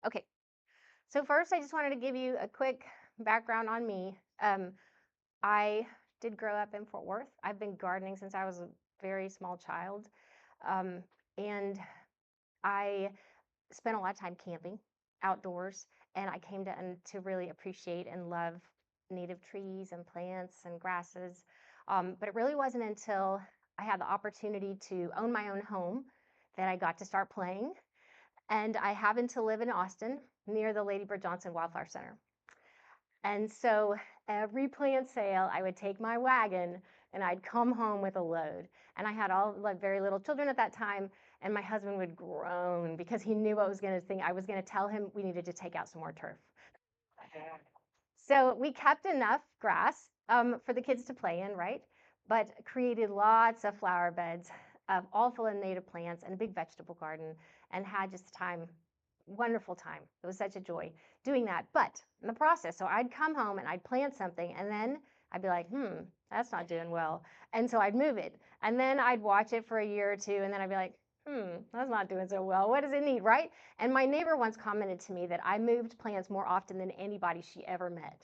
Okay, so first I just wanted to give you a quick background on me. I did grow up in Fort Worth. I've been gardening since I was a very small child. Um, and I spent a lot of time camping outdoors, and I came to really appreciate and love native trees and plants and grasses. But it really wasn't until I had the opportunity to own my own home that I got to start playing. And I happened to live in Austin near the Lady Bird Johnson Wildflower Center. And so every plant sale, I would take my wagon and I'd come home with a load. And I had all like very little children at that time, and my husband would groan because he knew I was going to think I was going to tell him we needed to take out some more turf. So we kept enough grass for the kids to play in, right? But created lots of flower beds, all full of native plants, and a big vegetable garden, and had just time, wonderful time. It was such a joy doing that. But in the process, so I'd come home and I'd plant something, and then I'd be like, that's not doing well. And so I'd move it. And then I'd watch it for a year or two, and then I'd be like, that's not doing so well. What does it need, right? And my neighbor once commented to me that I moved plants more often than anybody she ever met.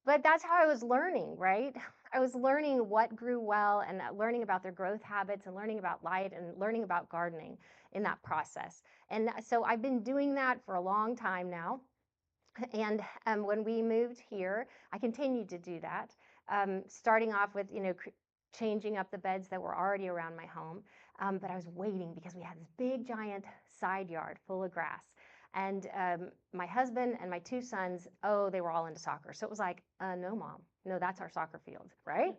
But that's how I was learning, right? I was learning what grew well and learning about their growth habits and learning about light and learning about gardening in that process. And so I've been doing that for a long time now. And when we moved here, I continued to do that, starting off with, changing up the beds that were already around my home. But I was waiting because we had this big, giant side yard full of grass. And my husband and my two sons, oh, they were all into soccer. So it was like, no, mom, no, that's our soccer field, right?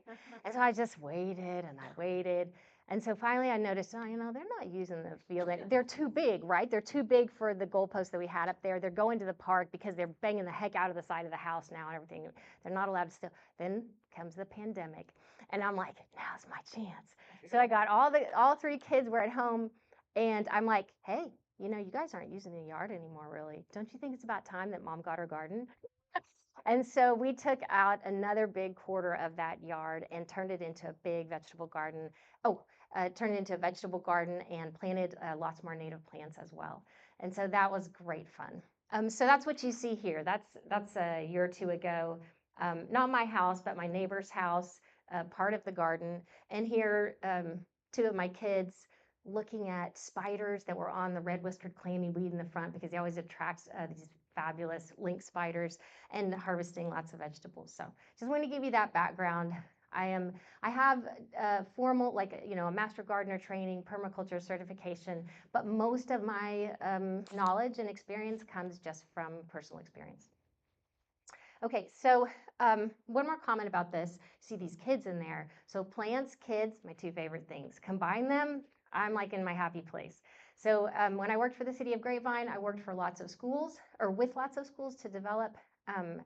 And so I just waited and I waited. And so finally I noticed, oh, they're not using the field. They're too big, right? They're too big for the goalposts that we had up there. They're going to the park because they're banging the heck out of the side of the house now and everything. They're not allowed to still. Then comes the pandemic. And I'm like, now's my chance. So I got all three kids were at home, and I'm like, hey, you guys aren't using the yard anymore, really. Don't you think it's about time that mom got her garden? And so we took out another big quarter of that yard and turned it into a big vegetable garden. Turned it into a vegetable garden and planted lots more native plants as well. And so that was great fun. So that's what you see here. That's a year or two ago. Not my house, but my neighbor's house, part of the garden. And here, two of my kids looking at spiders that were on the red-whiskered clammy weed in the front because they always attract these fabulous link spiders, and harvesting lots of vegetables. So just want to give you that background. I have a formal, a master gardener training, permaculture certification, but most of my knowledge and experience comes just from personal experience. Okay, so one more comment about this. See these kids in there. So plants, kids, my two favorite things. Combine them, I'm like in my happy place. So when I worked for the city of Grapevine, I worked for lots of schools, or with lots of schools, to develop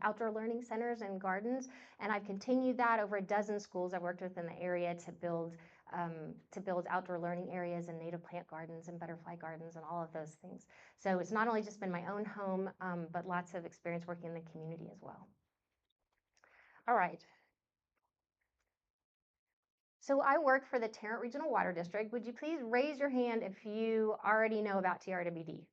outdoor learning centers and gardens. And I've continued that over a dozen schools I worked with in the area to build outdoor learning areas and native plant gardens and butterfly gardens and all of those things. So it's not only just been my own home, but lots of experience working in the community as well. All right. So I work for the Tarrant Regional Water District. Would you please raise your hand if you already know about TRWD?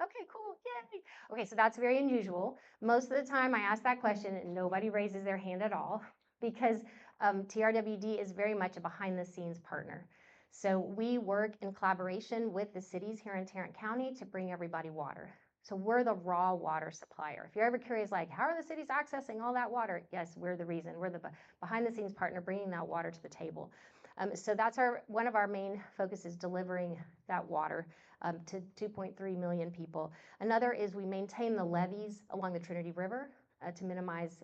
Okay, cool, yay. Okay, so that's very unusual. Most of the time I ask that question and nobody raises their hand at all because TRWD is very much a behind the scenes partner. So we work in collaboration with the cities here in Tarrant County to bring everybody water. So we're the raw water supplier. If you're ever curious, like, how are the cities accessing all that water? Yes, we're the reason. We're the behind the scenes partner bringing that water to the table. So that's one of our main focuses, delivering that water to 2.3 million people. Another is we maintain the levees along the Trinity River to minimize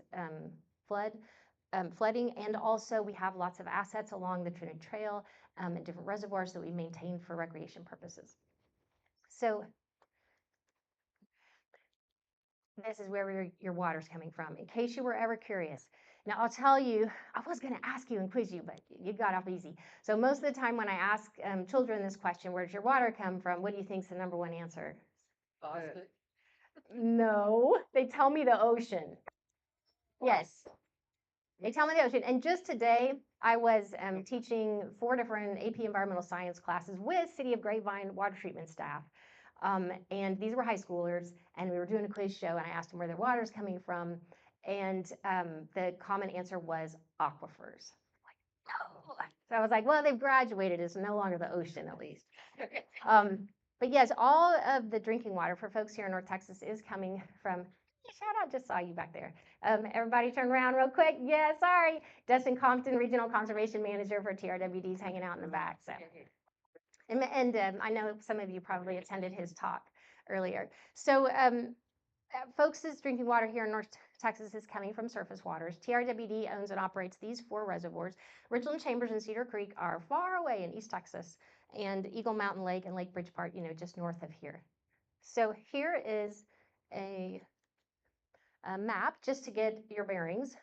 flooding, and also we have lots of assets along the Trinity Trail and different reservoirs that we maintain for recreation purposes. So this is where your water's coming from, in case you were ever curious. Now, I'll tell you, I was going to ask you and quiz you, but you got off easy. So most of the time when I ask children this question, where does your water come from? What do you think is the number one answer? Faucet. No, they tell me the ocean. Yes, they tell me the ocean. And just today, I was teaching 4 different AP Environmental Science classes with City of Grapevine water treatment staff. And these were high schoolers, and we were doing a quiz show, and I asked them where their water's coming from, and the common answer was aquifers. No. So I was like, well, they've graduated. It's no longer the ocean, at least. But yes, all of the drinking water for folks here in North Texas is coming from, shout out, just saw you back there. Everybody turn around real quick. Yeah, sorry. Dustin Compton, Regional Conservation Manager for TRWD, is hanging out in the back. So, and I know some of you probably attended his talk earlier. So folks' drinking water here in North Texas is coming from surface waters. TRWD owns and operates these 4 reservoirs. Richland Chambers and Cedar Creek are far away in East Texas, and Eagle Mountain Lake and Lake Bridgeport, just north of here. So here is a map just to get your bearings.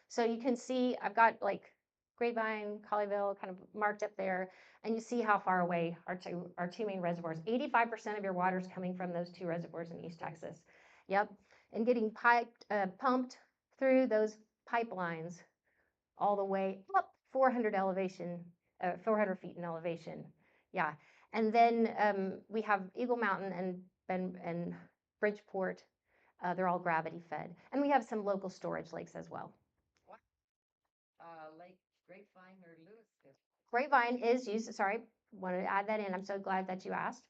So you can see I've got like Grapevine, Colleyville kind of marked up there, and you see how far away our two main reservoirs. 85% of your water is coming from those 2 reservoirs in East Texas. Yep, and getting pumped through those pipelines all the way up 400 feet in elevation. Yeah, and then we have Eagle Mountain and Bridgeport. They're all gravity fed, and we have some local storage lakes as well. Lake Grapevine or Lewis? Grapevine is used. Sorry, wanted to add that in. I'm so glad that you asked.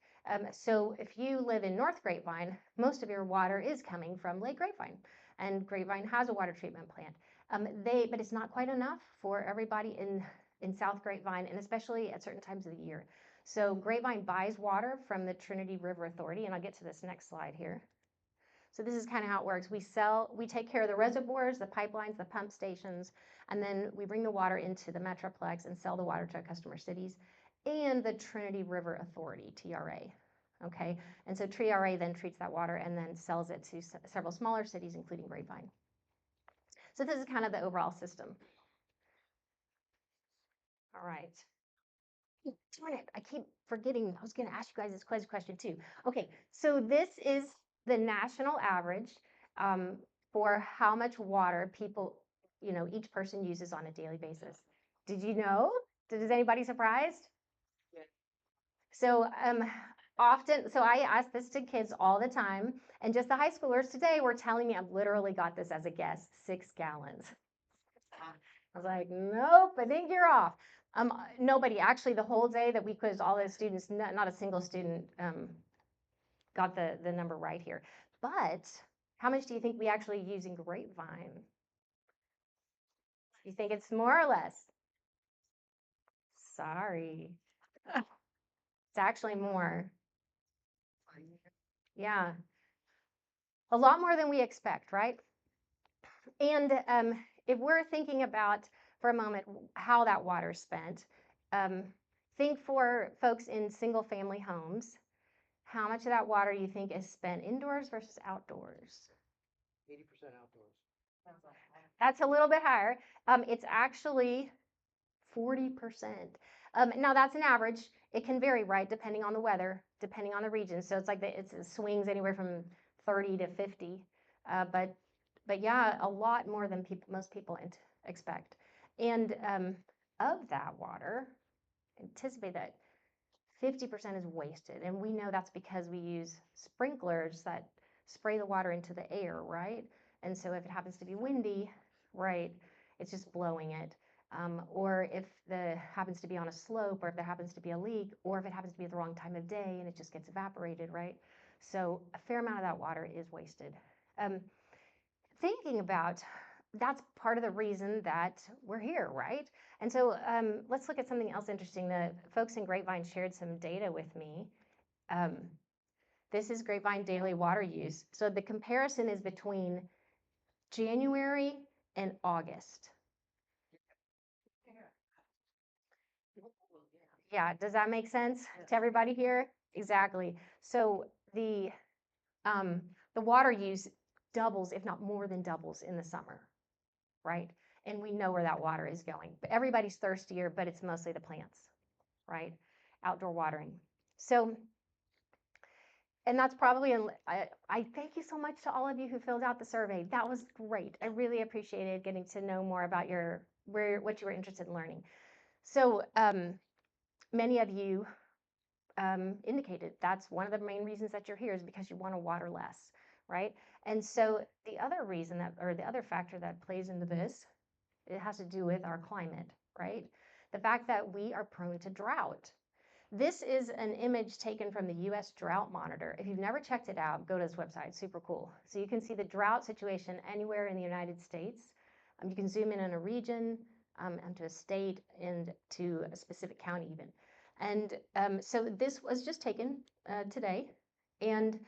So if you live in North Grapevine, most of your water is coming from Lake Grapevine, and Grapevine has a water treatment plant. But it's not quite enough for everybody in South Grapevine, and especially at certain times of the year. So Grapevine buys water from the Trinity River Authority, and I'll get to this next slide here. So this is kind of how it works. We take care of the reservoirs, the pipelines, the pump stations, and then we bring the water into the Metroplex and sell the water to our customer cities and the Trinity River Authority, TRA. Okay, and so TRA then treats that water and then sells it to several smaller cities, including Grapevine. So this is kind of the overall system. All right. Darn it, I keep forgetting. I was going to ask you guys this question too. Okay, so this is the national average for how much water people, each person uses on a daily basis. Did you know? Is anybody surprised? Yeah. So so I ask this to kids all the time, and just the high schoolers today were telling me, I've literally got this as a guess, 6 gallons. I was like, nope, I think you're off. Nobody, actually, the whole day that we quizzed all the students, not a single student got the number right here. But how much do you think we actually use in Grapevine? You think it's more or less? Sorry. It's actually more. Yeah. A lot more than we expect, right? And if we're thinking about, for a moment, how that water is spent, think for folks in single-family homes. How much of that water you think is spent indoors versus outdoors? 80% outdoors. That's a little bit higher. It's actually 40%. Now that's an average. It can vary, right, depending on the weather, depending on the region. So it's like it swings anywhere from 30 to 50. But yeah, a lot more than most people expect. And of that water, anticipate that 50% is wasted. And we know that's because we use sprinklers that spray the water into the air, right? And so if it happens to be windy, right, it's just blowing it. Or if happens to be on a slope, or if there happens to be a leak, or if it happens to be at the wrong time of day and it just gets evaporated, right? So a fair amount of that water is wasted. Thinking about that's part of the reason that we're here, right? And so let's look at something else interesting. The folks in Grapevine shared some data with me. This is Grapevine daily water use. So the comparison is between January and August. Yeah, does that make sense to everybody here? Exactly. So the water use doubles, if not more than doubles, in the summer, right? And we know where that water is going. But everybody's thirstier, but it's mostly the plants, right? Outdoor watering. So, and that's probably, I thank you so much to all of you who filled out the survey. That was great. I really appreciated getting to know more about what you were interested in learning. So many of you indicated. That's one of the main reasons that you're here, is because you want to water less, right? And so the other reason that, or the other factor that plays into this, it has to do with our climate, right? The fact that we are prone to drought. This is an image taken from the US Drought Monitor. If you've never checked it out, go to this website, it's super cool. So you can see the drought situation anywhere in the United States. You can zoom in on a region, and to a state, and to a specific county even. And so this was just taken today. And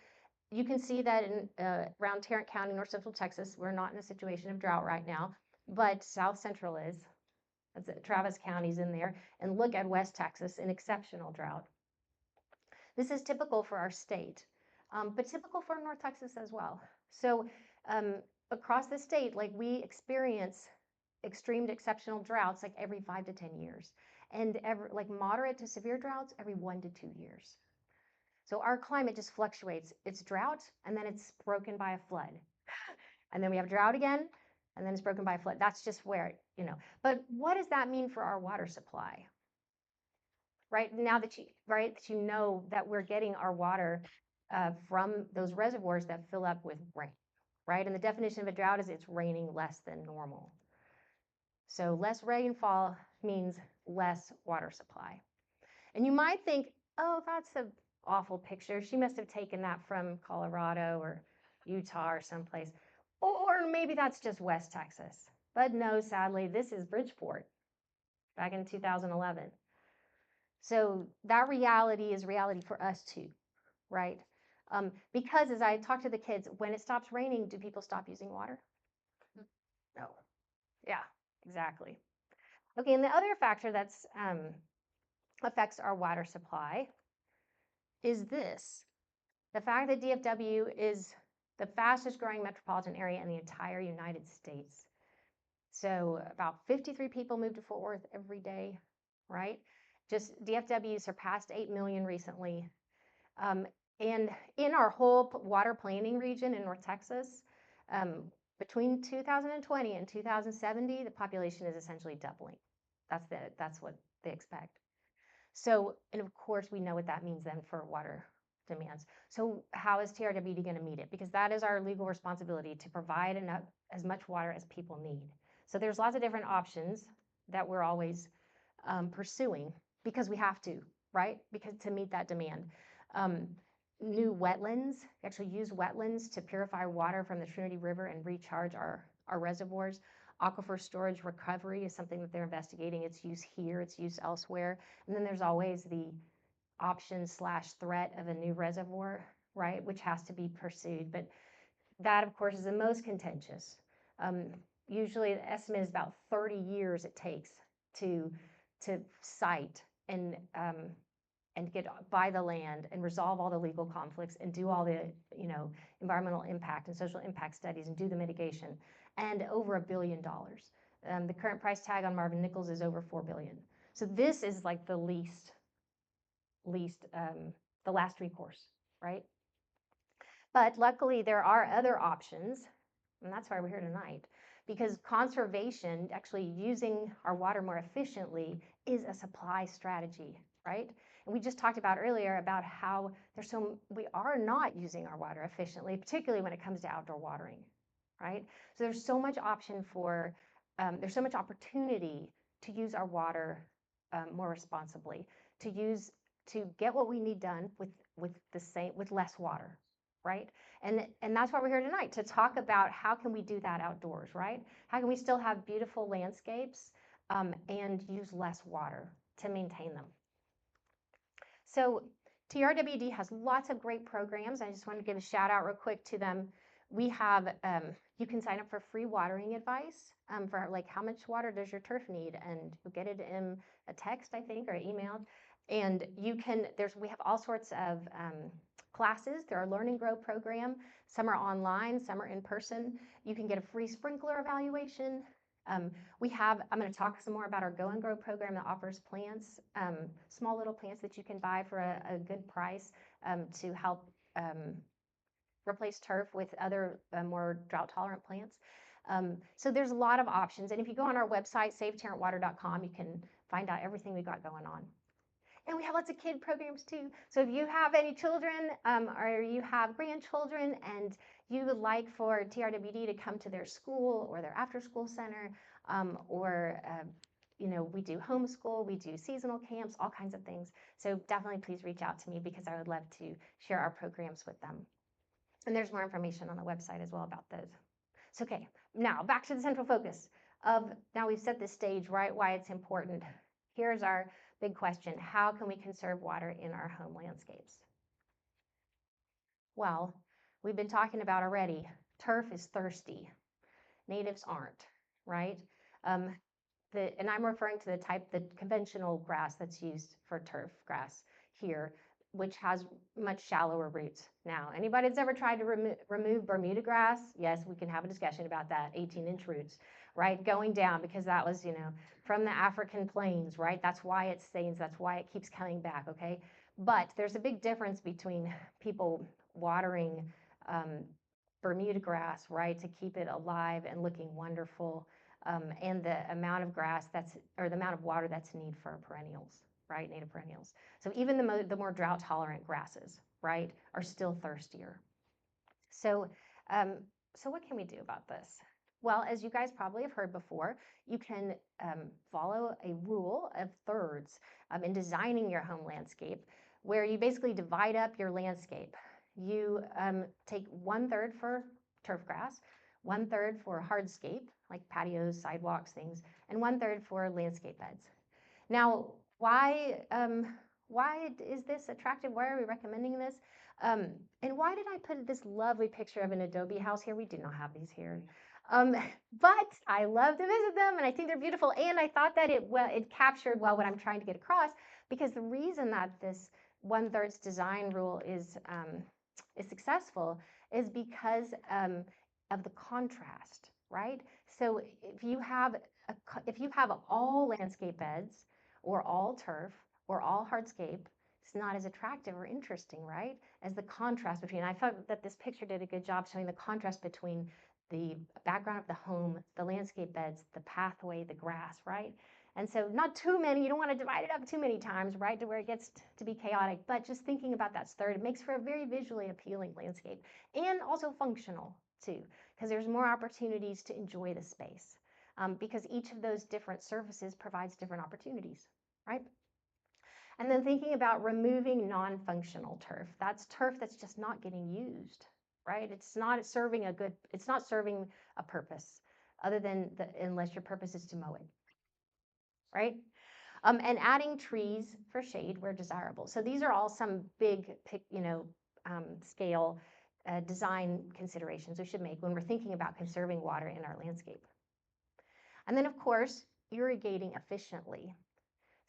you can see that in around Tarrant County, North Central Texas, we're not in a situation of drought right now, but South Central is. Travis County's in there, and look at West Texas, an exceptional drought. This is typical for our state, but typical for North Texas as well. So across the state, like, we experience extreme to exceptional droughts like every 5 to 10 years, and like moderate to severe droughts every 1 to 2 years. So our climate just fluctuates. It's drought, and then it's broken by a flood. And then we have drought again, and then it's broken by a flood. That's just where, but what does that mean for our water supply? Right now that you know that we're getting our water from those reservoirs that fill up with rain, right? And the definition of a drought is it's raining less than normal. So less rainfall means less water supply. And you might think, oh, that's an awful picture. She must have taken that from Colorado or Utah or someplace. Or maybe that's just West Texas. But no, sadly, this is Bridgeport back in 2011. So that reality is reality for us too, right? Because as I talk to the kids, when it stops raining, do people stop using water? No. Yeah, exactly. Okay, and the other factor that's affects our water supply is this. The fact that DFW is the fastest growing metropolitan area in the entire United States. So about 53 people move to Fort Worth every day, right? Just DFW surpassed 8 million recently. And in our whole water planning region in North Texas, between 2020 and 2070, the population is essentially doubling. That's what they expect. So, and of course, we know what that means then for water demands. So how is TRWD going to meet it? Because that is our legal responsibility, to provide as much water as people need. So there's lots of different options that we're always pursuing, because we have to, right? Because to meet that demand. New wetlands, actually use wetlands to purify water from the Trinity River and recharge our reservoirs. Aquifer storage recovery is something that they're investigating. Its use here, its use elsewhere. And then there's always the option/threat of a new reservoir, right, which has to be pursued. But that, of course, is the most contentious. Usually the estimate is about 30 years it takes to site and buy the land and resolve all the legal conflicts and do all the environmental impact and social impact studies and do the mitigation, and over $1 billion. The current price tag on Marvin Nichols is over $4 billion. So this is like the the last recourse, right? But luckily there are other options, and that's why we're here tonight, because conservation, actually using our water more efficiently, is a supply strategy, right? And we just talked about earlier about how we are not using our water efficiently, particularly when it comes to outdoor watering, right? So there's so much there's so much opportunity to use our water more responsibly, to get what we need done with less water, right? And that's why we're here tonight, to talk about how can we do that outdoors, right? How can we still have beautiful landscapes and use less water to maintain them? So TRWD has lots of great programs. I just want to give a shout out real quick to them. We have, you can sign up for free watering advice for like, how much water does your turf need? And you'll get it in a text, I think, or email. And we have all sorts of classes. There are Learn and Grow program. Some are online, some are in person. You can get a free sprinkler evaluation. I'm going to talk some more about our Go and Grow program that offers plants, small little plants that you can buy for a good price to help replace turf with other more drought tolerant plants. So there's a lot of options. And if you go on our website, savetarrantwater.com, you can find out everything we've got going on. And we have lots of kid programs too. So if you have any children or you have grandchildren and you would like for TRWD to come to their school or their after school center, or we do homeschool, we do seasonal camps, all kinds of things. So definitely please reach out to me because I would love to share our programs with them. And there's more information on the website as well about those. So, okay, now back to the central focus of, now we've set the stage, right, why it's important. Here's our big question. How can we conserve water in our home landscapes? Well, we've been talking about already, turf is thirsty. Natives aren't, right? Um, and I'm referring to the conventional grass that's used for turf grass here, which has much shallower roots. Now, anybody that's ever tried to remove Bermuda grass, yes, we can have a discussion about that, 18-inch roots, right? Going down because that was, from the African plains, right? That's why it stains, that's why it keeps coming back, okay? But there's a big difference between people watering Bermuda grass, right, to keep it alive and looking wonderful, and the amount of the amount of water that's needed for perennials, right, native perennials. So even the more drought tolerant grasses, right, are still thirstier. So, so what can we do about this? Well, as you guys probably have heard before, you can follow a rule of thirds in designing your home landscape, where you basically divide up your landscape. You take 1/3 for turf grass, 1/3 for hardscape, like patios, sidewalks, things, and 1/3 for landscape beds. Now, why is this attractive? Why are we recommending this? And why did I put this lovely picture of an adobe house here? We do not have these here. But I love to visit them and I think they're beautiful. And I thought that it captured well what I'm trying to get across, because the reason that this 1/3 design rule is successful is because of the contrast, right? So if you have all landscape beds or all turf or all hardscape, it's not as attractive or interesting, right? As the contrast between, I thought that this picture did a good job showing the contrast between the background of the home, the landscape beds, the pathway, the grass, right? And so not too many, you don't want to divide it up too many times, right, to where it gets to be chaotic, but just thinking about that third, it makes for a very visually appealing landscape and also functional too, because there's more opportunities to enjoy the space, because each of those different surfaces provides different opportunities, right? And then thinking about removing non-functional turf. That's turf that's just not getting used, right? It's not serving a purpose other than unless your purpose is to mow it, right? And adding trees for shade where desirable. So these are all some big, scale design considerations we should make when we're thinking about conserving water in our landscape. And then, of course, irrigating efficiently.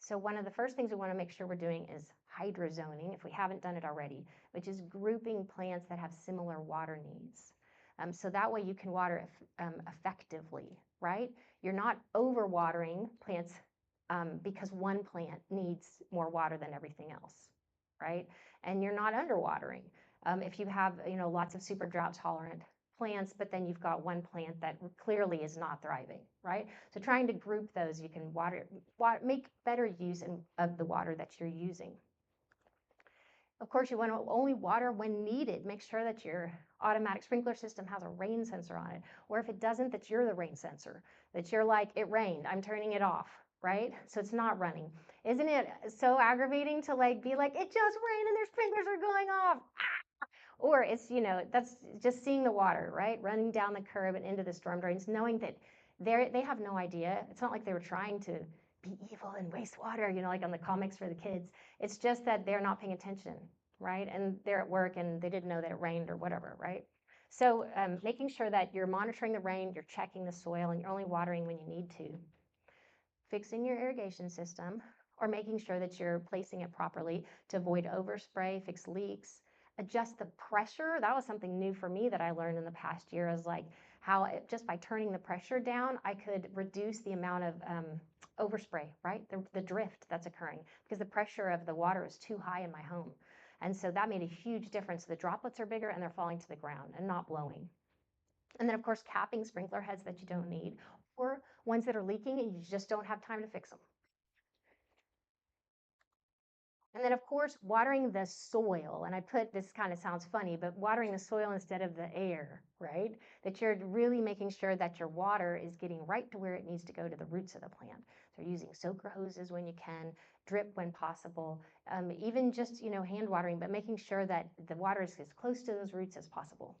So one of the first things we want to make sure we're doing is hydrozoning, if we haven't done it already, which is grouping plants that have similar water needs. So that way you can water effectively, right? You're not overwatering plants because one plant needs more water than everything else, right? And you're not underwatering. If you have, lots of super drought tolerant plants, but then you've got one plant that clearly is not thriving, right? So trying to group those, you can make better use of the water that you're using. Of course, you want to only water when needed. Make sure that your automatic sprinkler system has a rain sensor on it, or if it doesn't, that you're the rain sensor, that you're like, it rained, I'm turning it off, right? So it's not running. Isn't it so aggravating to be like, it just rained and their sprinklers are going off? Or it's, that's just seeing the water, right? Running down the curb and into the storm drains, knowing that they have no idea. It's not like they were trying to be evil and waste water, like on the comics for the kids. It's just that they're not paying attention, right? And they're at work and they didn't know that it rained or whatever, right? So making sure that you're monitoring the rain, you're checking the soil, and you're only watering when you need to. Fixing your irrigation system, or making sure that you're placing it properly to avoid overspray, fix leaks, adjust the pressure. That was something new for me that I learned in the past year, is how just by turning the pressure down, I could reduce the amount of overspray, right? The drift that's occurring because the pressure of the water is too high in my home. And so that made a huge difference. The droplets are bigger and they're falling to the ground and not blowing. And then of course, capping sprinkler heads that you don't need, or ones that are leaking and you just don't have time to fix them. And then, of course, watering the soil. And I put this, kind of sounds funny, but watering the soil instead of the air, right? That you're really making sure that your water is getting right to where it needs to go, to the roots of the plant. So using soaker hoses when you can, drip when possible, even just, hand watering, but making sure that the water is as close to those roots as possible.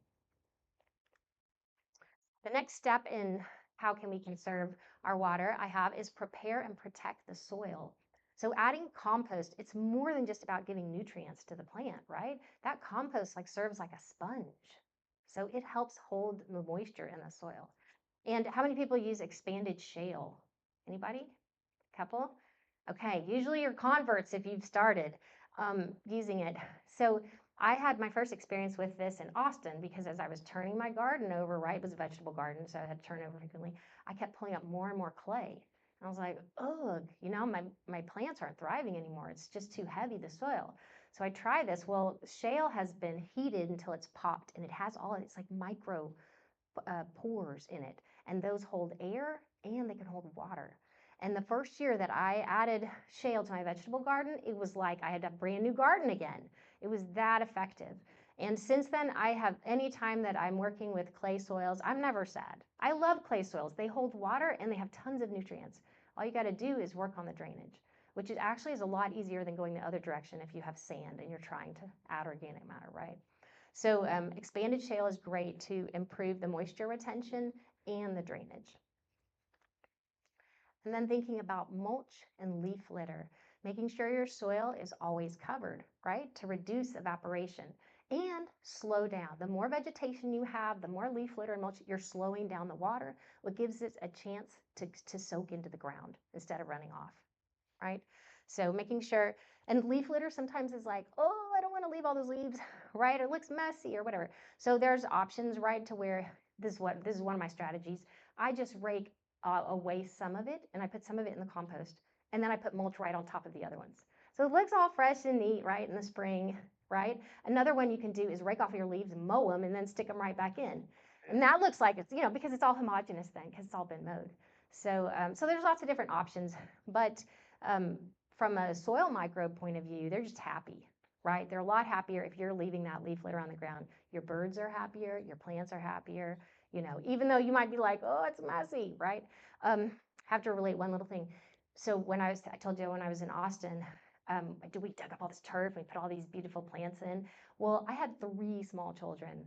The next step in how can we conserve our water I have is prepare and protect the soil. So adding compost, it's more than just about giving nutrients to the plant, right? That compost serves like a sponge. So it helps hold the moisture in the soil. And how many people use expanded shale? Anybody? Couple? Okay, usually you're converts if you've started using it. So I had my first experience with this in Austin because as I was turning my garden over, right, it was a vegetable garden, so I had to turn over frequently, I kept pulling up more and more clay. And I was like, ugh, my plants aren't thriving anymore. It's just too heavy, the soil. So I tried this. Well, shale has been heated until it's popped, and it has it's like micro pores in it, and those hold air and they can hold water. And the first year that I added shale to my vegetable garden, it was like I had a brand new garden again. It was that effective. And since then, anytime that I'm working with clay soils, I'm never sad. I love clay soils. They hold water and they have tons of nutrients. All you got to do is work on the drainage, which is a lot easier than going the other direction if you have sand and you're trying to add organic matter, right? So expanded shale is great to improve the moisture retention and the drainage. And then thinking about mulch and leaf litter, making sure your soil is always covered, right? To reduce evaporation and slow down. The more vegetation you have, the more leaf litter and mulch, you're slowing down the water, what gives it a chance to soak into the ground instead of running off, right? So making sure, and leaf litter sometimes is like, oh, I don't want to leave all those leaves, right? Or it looks messy or whatever. So there's options, right, to where this is one of my strategies. I just rake away some of it and I put some of it in the compost and then I put mulch right on top of the other ones. So it looks all fresh and neat, right, in the spring, right? Another one you can do is rake off your leaves and mow them and then stick them right back in. And that looks like it's, because it's all homogeneous then, because it's all been mowed. So, so there's lots of different options, but from a soil microbe point of view, they're just happy, right? They're a lot happier if you're leaving that leaf litter on the ground. Your birds are happier, your plants are happier, even though you might be like, oh, it's messy, right? Have to relate one little thing. So I told you when I was in Austin, we dug up all this turf and we put all these beautiful plants in. Well, I had 3 small children,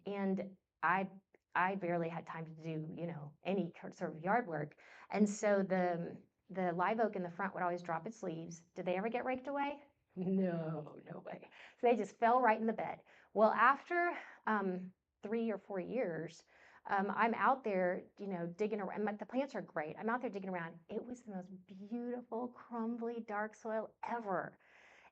and I barely had time to do, any sort of yard work. And so the live oak in the front would always drop its leaves. Did they ever get raked away? No, no way. So they just fell right in the bed. Well, after 3 or 4 years, I'm out there, digging around. The plants are great. I'm out there digging around. It was the most beautiful, crumbly, dark soil ever.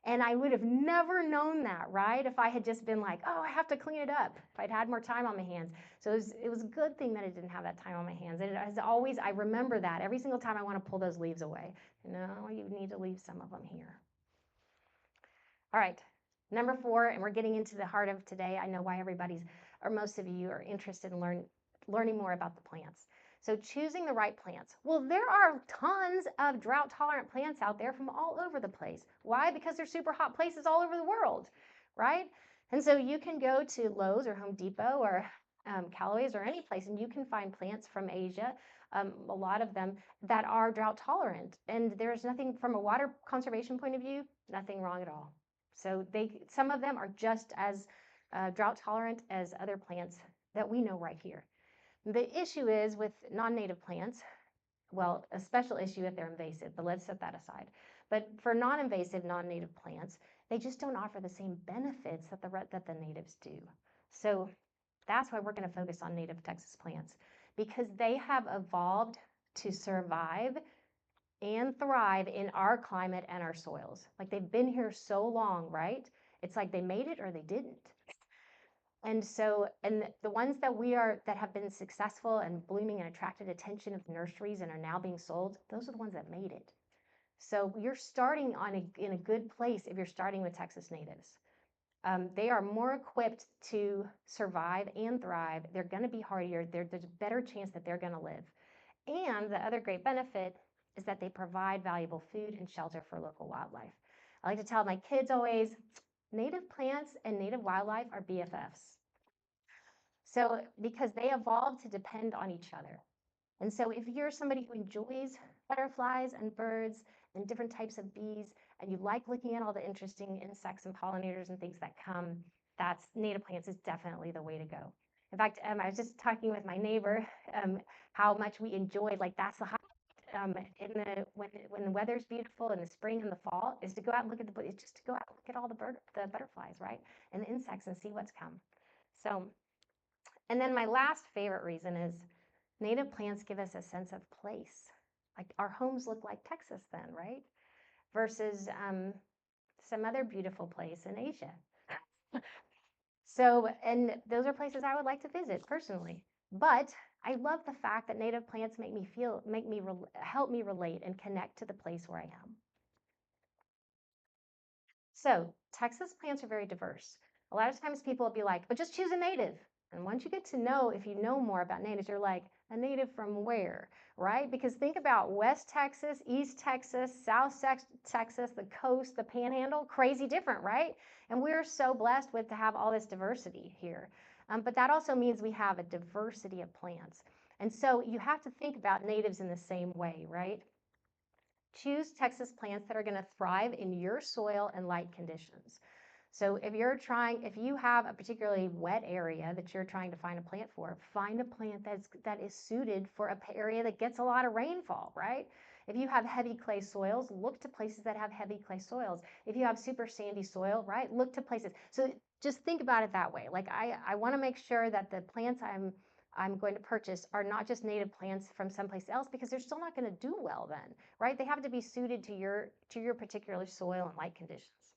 And I would have never known that, right? If I had just been like, oh, I have to clean it up, if I'd had more time on my hands. So it was a good thing that I didn't have that time on my hands. And as always, I remember that every single time I want to pull those leaves away. No, you need to leave some of them here. All right, number 4, and we're getting into the heart of today. I know why most of you are interested in learning more about the plants. So choosing the right plants. Well, there are tons of drought-tolerant plants out there from all over the place. Why? Because there's super hot places all over the world, right? And so you can go to Lowe's or Home Depot or Callaway's or any place, and you can find plants from Asia, a lot of them, that are drought-tolerant. And there's nothing, from a water conservation point of view, nothing wrong at all. So some of them are just as drought-tolerant as other plants that we know right here. The issue is with non-native plants, well, a special issue if they're invasive, but let's set that aside. But for non-invasive, non-native plants, they just don't offer the same benefits that the natives do. So that's why we're going to focus on native Texas plants, because they have evolved to survive and thrive in our climate and our soils. Like they've been here so long, right? It's like they made it or they didn't. And so, and the ones that have been successful and blooming and attracted attention of nurseries and are now being sold, those are the ones that made it. So you're starting in a good place if you're starting with Texas natives. They are more equipped to survive and thrive. They're going to be hardier. There's a better chance that they're going to live. And the other great benefit is that they provide valuable food and shelter for local wildlife. I like to tell my kids always, native plants and native wildlife are BFFs. So, because they evolved to depend on each other. And so if you're somebody who enjoys butterflies and birds and different types of bees, and you like looking at all the interesting insects and pollinators and things that come, that's native plants is definitely the way to go. In fact, I was just talking with my neighbor how much we enjoyed, like that's the highlight in the when the weather's beautiful in the spring and the fall is to go out and look at it's just to go out and look at all the butterflies, right? And the insects and see what's come. So, and then my last favorite reason is native plants give us a sense of place. Like our homes look like Texas then, right? Versus some other beautiful place in Asia. So, and those are places I would like to visit personally. But I love the fact that native plants help me relate and connect to the place where I am. So Texas plants are very diverse. A lot of times people will be like, but just choose a native. And once you get to know, if you know more about natives, you're like, a native from where, right? Because think about West Texas, East Texas, South Texas, the coast, the panhandle, crazy different, right? And we're so blessed with to have all this diversity here. But that also means we have a diversity of plants. And so you have to think about natives in the same way, right? Choose Texas plants that are going to thrive in your soil and light conditions. So if you have a particularly wet area that you're trying to find a plant for, find a plant that is suited for an area that gets a lot of rainfall, right? If you have heavy clay soils, look to places that have heavy clay soils. If you have super sandy soil, right, look to places. So just think about it that way. Like I want to make sure that the plants I'm going to purchase are not just native plants from someplace else because they're still not going to do well then, right? They have to be suited to your particular soil and light conditions.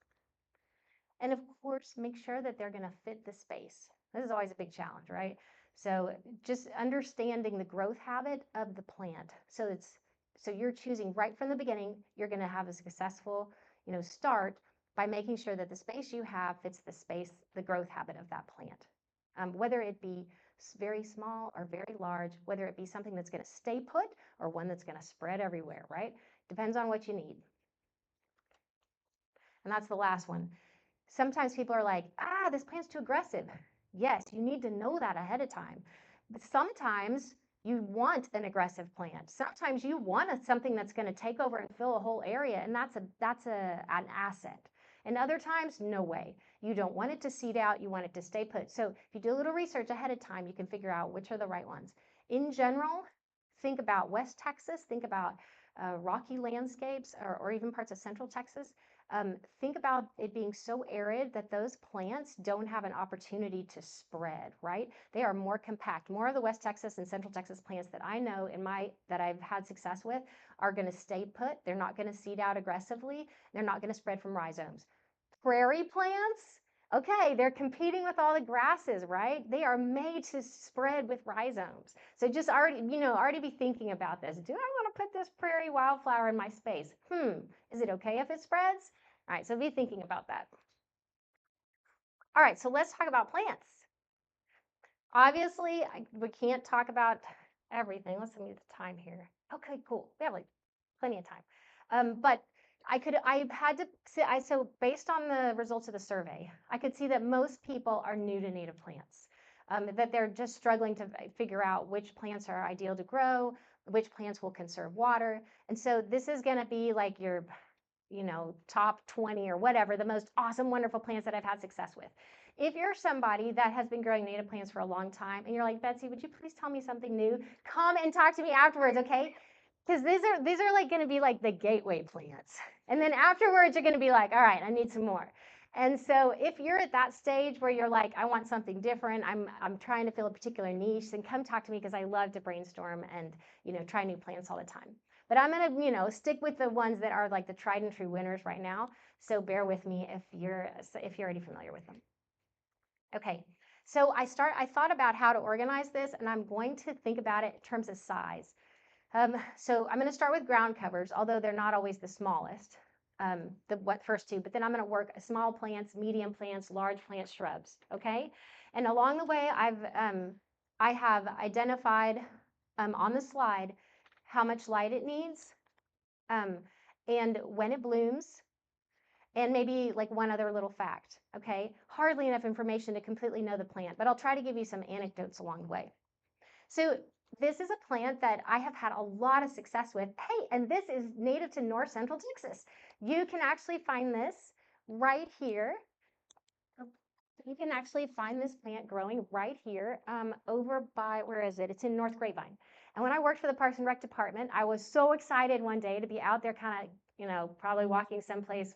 And of course, make sure that they're going to fit the space. This is always a big challenge, right? So just understanding the growth habit of the plant. So you're choosing right from the beginning, you're going to have a successful, start by making sure that the space you have fits the growth habit of that plant. Whether it be very small or very large, whether it be something that's going to stay put or one that's going to spread everywhere, right? Depends on what you need. And that's the last one. Sometimes people are like, this plant's too aggressive. Yes, you need to know that ahead of time. But sometimes you want an aggressive plant. Sometimes you want something that's going to take over and fill a whole area, and that's an asset. And other times, no way. You don't want it to seed out, you want it to stay put. So if you do a little research ahead of time, you can figure out which are the right ones. In general, think about West Texas, think about rocky landscapes or even parts of Central Texas. Think about it being so arid that those plants don't have an opportunity to spread, right? They are more compact. More of the West Texas and Central Texas plants that I know that I've had success with are going to stay put. They're not going to seed out aggressively. They're not going to spread from rhizomes. Prairie plants, okay, they're competing with all the grasses, right? They are made to spread with rhizomes. So just already be thinking about this. Do I want to put this prairie wildflower in my space? Is it okay if it spreads? All right, so be thinking about that. All right, so let's talk about plants. Obviously, we can't talk about everything. Let's see the time here. Okay, cool. We have like plenty of time. But so based on the results of the survey, I could see that most people are new to native plants, that they're just struggling to figure out which plants are ideal to grow, which plants will conserve water. And so this is going to be like your, top 20 or whatever, the most awesome, wonderful plants that I've had success with. If you're somebody that has been growing native plants for a long time and you're like, Betsy, would you please tell me something new? Come and talk to me afterwards, okay? Because these are like going to be like the gateway plants. And then afterwards, you're going to be like, all right, I need some more. And so if you're at that stage where you're like, I want something different, I'm trying to fill a particular niche, then come talk to me because I love to brainstorm and, try new plants all the time. But I'm going to, stick with the ones that are like the tried and true winners right now. So bear with me if you're already familiar with them. Okay. So I thought about how to organize this, and I'm going to think about it in terms of size. So I'm going to start with ground covers, although they're not always the smallest, first two, but then I'm going to work small plants, medium plants, large plants, shrubs, okay? And along the way, I have identified on the slide how much light it needs and when it blooms and maybe like one other little fact, okay? Hardly enough information to completely know the plant, but I'll try to give you some anecdotes along the way. So this is a plant that I have had a lot of success with. Hey, and this is native to north central Texas. You can actually find this right here. You can actually find this plant growing right here over by, where is it? It's in North Grapevine. And when I worked for the Parks and Rec department, I was so excited one day to be out there kind of, probably walking someplace,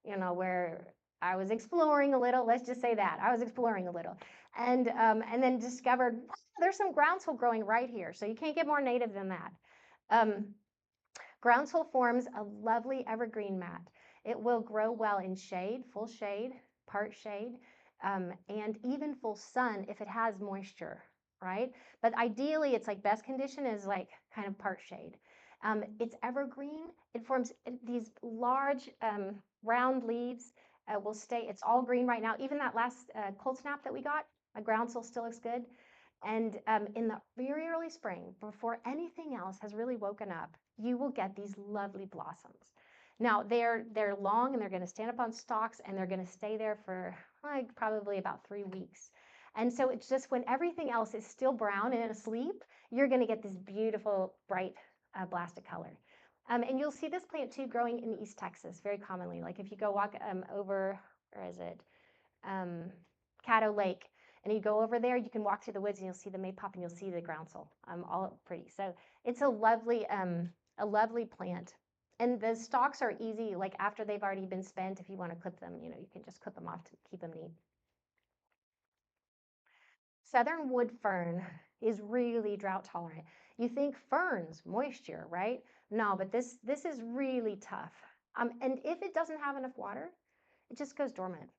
where I was exploring a little. Let's just say that. I was exploring a little. And then discovered, wow, there's some groundsel growing right here. So you can't get more native than that. Groundsel forms a lovely evergreen mat. It will grow well in shade, full shade, part shade, and even full sun if it has moisture, right? But ideally, it's like best condition is like kind of part shade. It's evergreen. It forms these large round leaves. Will stay. It's all green right now. Even that last cold snap that we got, a groundsel still looks good. And in the very early spring, before anything else has really woken up, you will get these lovely blossoms. Now they're long and they're going to stand up on stalks and they're going to stay there for like probably about 3 weeks. And so it's just when everything else is still brown and asleep, you're going to get this beautiful bright blast of color. And you'll see this plant too growing in East Texas very commonly. Like if you go walk over, where is it? Caddo Lake. And you go over there, you can walk through the woods and you'll see the maypop and you'll see the groundsel, all pretty. So it's a lovely plant. And the stalks are easy, like after they've already been spent, if you want to clip them, you can just clip them off to keep them neat. Southern wood fern is really drought tolerant. You think ferns, moisture, right? No, but this is really tough. And if it doesn't have enough water, it just goes dormant.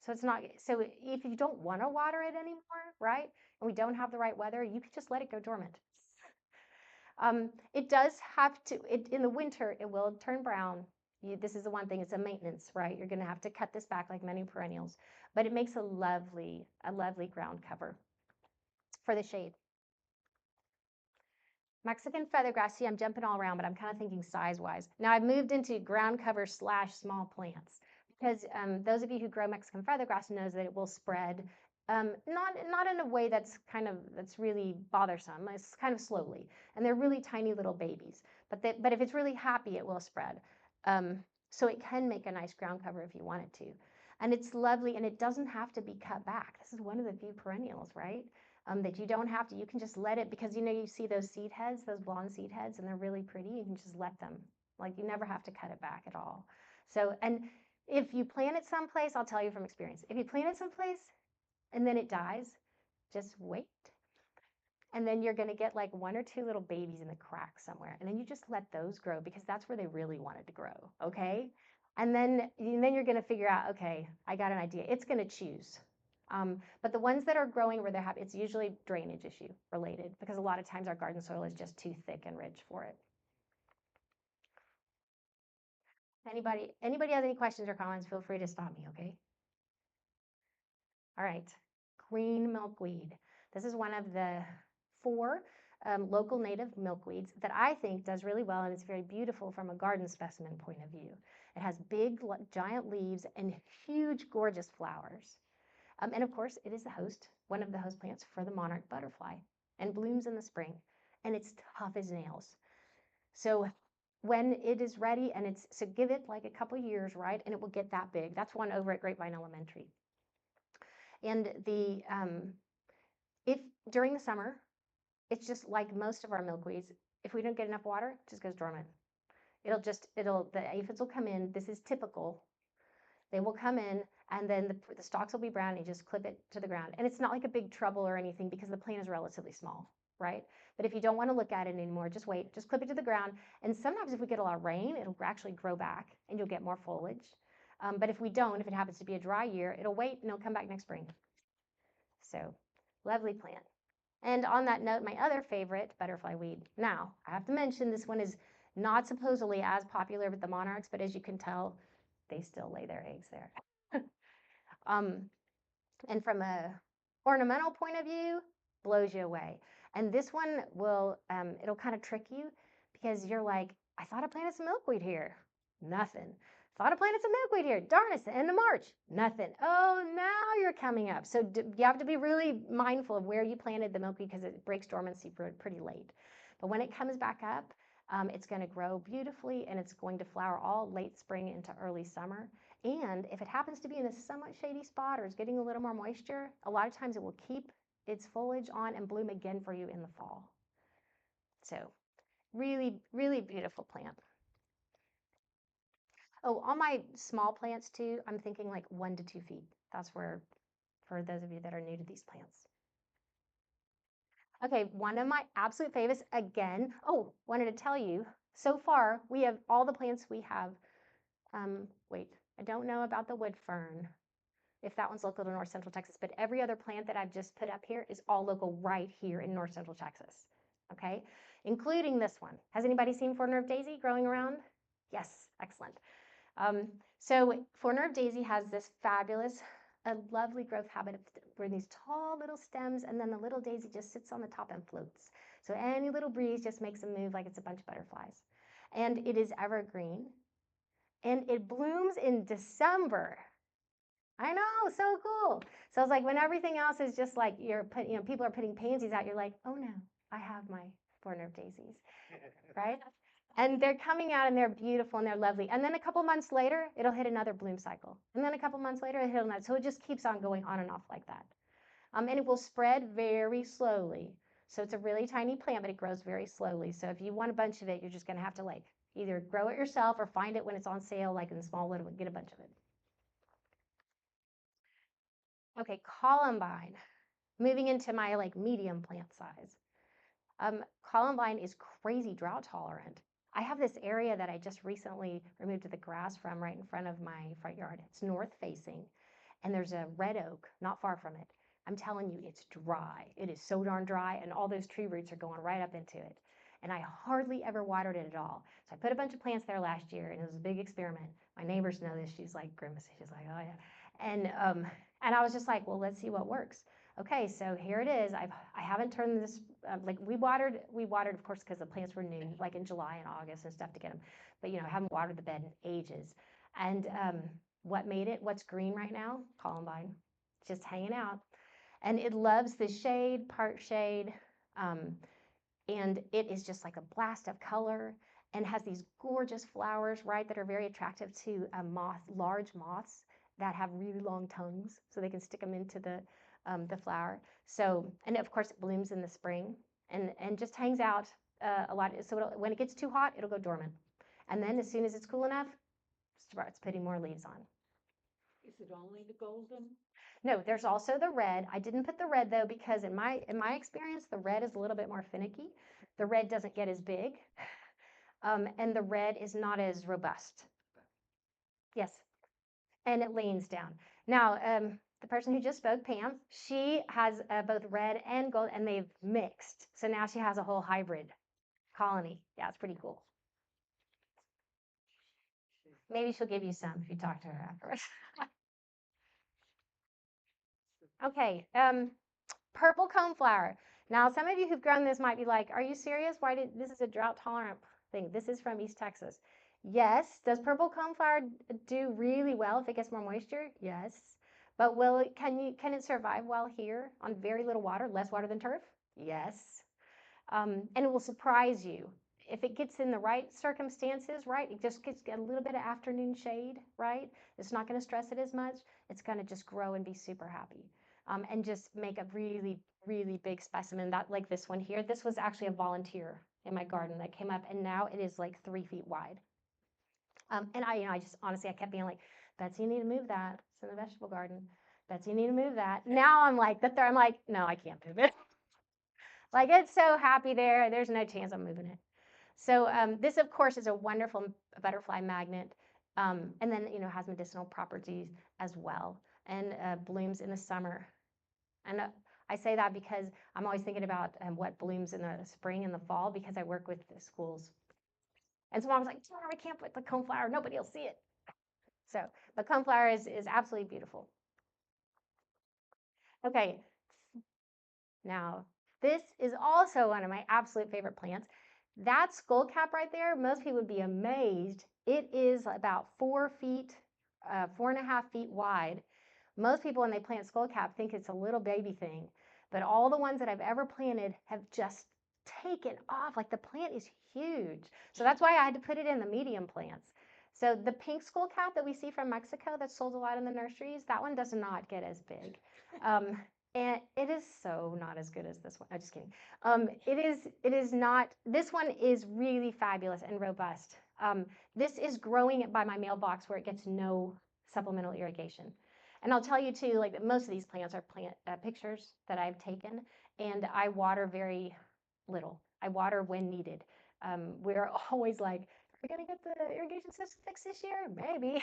So it's not, so if you don't want to water it anymore, right? And we don't have the right weather, you could just let it go dormant. It does have to, in the winter, it will turn brown. This is the one thing, it's a maintenance, right? You're going to have to cut this back like many perennials, but it makes a lovely ground cover for the shade. Mexican feathergrass, see, I'm jumping all around, but I'm kind of thinking size-wise. Now I've moved into ground cover / small plants because those of you who grow Mexican feathergrass knows that it will spread, not in a way that's really bothersome. It's kind of slowly, and they're really tiny little babies. But if it's really happy, it will spread. So it can make a nice ground cover if you want it to, and it's lovely, and it doesn't have to be cut back. This is one of the few perennials, right? That you don't have to, you can just let it, because you see those seed heads, those blonde seed heads, and they're really pretty. You can just let them, like you never have to cut it back at all. So, and if you plant it someplace, I'll tell you from experience, if you plant it someplace and then it dies, just wait. And then you're going to get like 1 or 2 little babies in the crack somewhere. And then you just let those grow because that's where they really wanted to grow. Okay. And then you're going to figure out, okay, I got an idea. It's going to choose. But the ones that are growing where they're happy, it's usually drainage issue related because a lot of times our garden soil is just too thick and rich for it. Anybody has any questions or comments, feel free to stop me, okay? All right, green milkweed. This is one of the 4 local native milkweeds that I think does really well, and it's very beautiful from a garden specimen point of view. It has big, giant leaves and huge, gorgeous flowers. And of course, it is one of the host plants for the monarch butterfly, and blooms in the spring, and it's tough as nails. So when it is ready, so give it like a couple years, right? And it will get that big. That's one over at Grapevine Elementary. And if during the summer, it's just like most of our milkweeds, if we don't get enough water, it just goes dormant. The aphids will come in. This is typical. They will come in, and then the stalks will be brown, and you just clip it to the ground. And it's not like a big trouble or anything because the plant is relatively small, right? But if you don't want to look at it anymore, just wait. Just clip it to the ground. And sometimes if we get a lot of rain, it'll actually grow back, and you'll get more foliage. But if we don't, if it happens to be a dry year, it'll wait, and it'll come back next spring. So, lovely plant. And on that note, my other favorite, butterfly weed. Now, I have to mention this one is not supposedly as popular with the monarchs, but as you can tell, they still lay their eggs there. And from a ornamental point of view, blows you away. And this one it'll kind of trick you because you're like, I thought I planted some milkweed here. Nothing. thought I planted some milkweed here. Darn, it's the end of March. Nothing. Oh, now you're coming up. So you have to be really mindful of where you planted the milkweed because it breaks dormancy pretty late. But when it comes back up, it's going to grow beautifully and it's going to flower all late spring into early summer. And if it happens to be in a somewhat shady spot or is getting a little more moisture, a lot of times it will keep its foliage on and bloom again for you in the fall. So really, really beautiful plant. Oh, on my small plants too, I'm thinking like 1 to 2 feet. That's where, for those of you that are new to these plants. Okay, one of my absolute favorites, again, oh, wanted to tell you, so far we have all the plants we have. Wait, I don't know about the wood fern, if that one's local to North Central Texas, but every other plant that I've just put up here is all local right here in North Central Texas, okay? Including this one. Has anybody seen four-nerve daisy growing around? Yes, excellent. So four-nerve daisy has this fabulous, a lovely growth habit of where these tall little stems, and then the little daisy just sits on the top and floats. So any little breeze just makes them move like it's a bunch of butterflies. And it is evergreen, and it blooms in December. I know, so cool. So it's like when everything else is just like people are putting pansies out, you're like, oh no, I have my four-nerve daisies, right? And they're coming out and they're beautiful and they're lovely. And then a couple months later, it'll hit another bloom cycle. And then a couple months later, it'll hit another. So it just keeps on going on and off like that. And it will spread very slowly. So it's a really tiny plant, but it grows very slowly. So if you want a bunch of it, you're just going to have to like either grow it yourself or find it when it's on sale, like in small little, get a bunch of it. Okay, columbine. Moving into my like medium plant size. Columbine is crazy drought tolerant. I have this area that I just recently removed the grass from right in front of my front yard. It's north facing, and there's a red oak not far from it. I'm telling you, it's dry. It is so darn dry, and all those tree roots are going right up into it. And I hardly ever watered it at all. So I put a bunch of plants there last year, and it was a big experiment. My neighbors know this. She's like grimacing. She's like, oh yeah. And I was just like, well, let's see what works. Okay, so here it is. I haven't turned this like we watered of course because the plants were new, like in July and August and stuff to get them. But I haven't watered the bed in ages. And what made it? What's green right now? Columbine, just hanging out, and it loves the shade, part shade, and it is just like a blast of color and has these gorgeous flowers, right, that are very attractive to large moths that have really long tongues, so they can stick them into the flower. So, and of course it blooms in the spring and just hangs out a lot. So when it gets too hot, it'll go dormant. And then as soon as it's cool enough, starts putting more leaves on. Is it only the golden? No, there's also the red. I didn't put the red though, because in my experience, the red is a little bit more finicky. The red doesn't get as big. And the red is not as robust. Yes. And it leans down. Now, the person who just spoke, Pam, she has both red and gold, and they've mixed. So now she has a whole hybrid colony. Yeah, it's pretty cool. Maybe she'll give you some if you talk to her afterwards. Okay, purple coneflower. Now, some of you who've grown this might be like, are you serious? This is a drought tolerant thing. This is from East Texas. Yes. Does purple coneflower do really well if it gets more moisture? Yes. But can it survive well here on very little water, less water than turf? Yes. And it will surprise you. If it gets in the right circumstances, right, it just gets a little bit of afternoon shade, right? It's not going to stress it as much. It's going to just grow and be super happy. And just make a really, really big specimen. That, like this one here, this was actually a volunteer in my garden that came up, and now it is like 3 feet wide. And I just honestly, I kept being like, Betsy, you need to move that. It's in the vegetable garden. Betsy, you need to move that. Now I'm like, I'm like, no, I can't move it. Like, it's so happy there. There's no chance I'm moving it. So this, of course, is a wonderful butterfly magnet, and then has medicinal properties as well, and blooms in the summer. And I say that because I'm always thinking about what blooms in the spring and the fall, because I work with the schools. And so I was like, oh, I can't put the coneflower. Nobody will see it. So the coneflower is absolutely beautiful. Okay. Now, this is also one of my absolute favorite plants. That skullcap right there, most people would be amazed. It is about 4 feet, 4.5 feet wide. Most people, when they plant skullcap, think it's a little baby thing, but all the ones that I've ever planted have just taken off. Like the plant is huge. So that's why I had to put it in the medium plants. So the pink skullcap that we see from Mexico that's sold a lot in the nurseries, that one does not get as big. Um, and it is so not as good as this one. I'm just kidding. It is not, this one is really fabulous and robust. This is growing by my mailbox where it gets no supplemental irrigation. And I'll tell you too, like most of these plants are plant pictures that I've taken, and I water very little. I water when needed. We're always like, are we gonna get the irrigation system fixed this year? Maybe.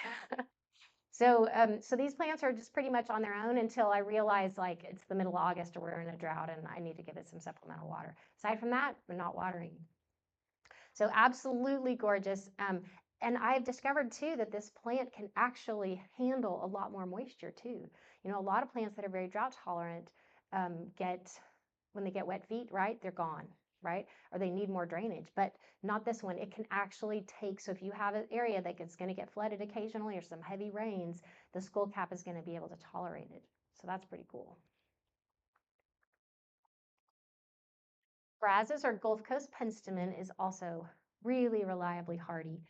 So these plants are just pretty much on their own until I realize like it's the middle of August or we're in a drought and I need to give it some supplemental water. Aside from that, we're not watering. So absolutely gorgeous. And I've discovered too that this plant can actually handle a lot more moisture too. You know, a lot of plants that are very drought tolerant get, when they get wet feet, right, they're gone, right? Or they need more drainage, but not this one. It can actually take, so if you have an area that is going to get flooded occasionally or some heavy rains, the skull cap is going to be able to tolerate it. So that's pretty cool. Brazos or Gulf Coast penstemon is also really reliably hardy.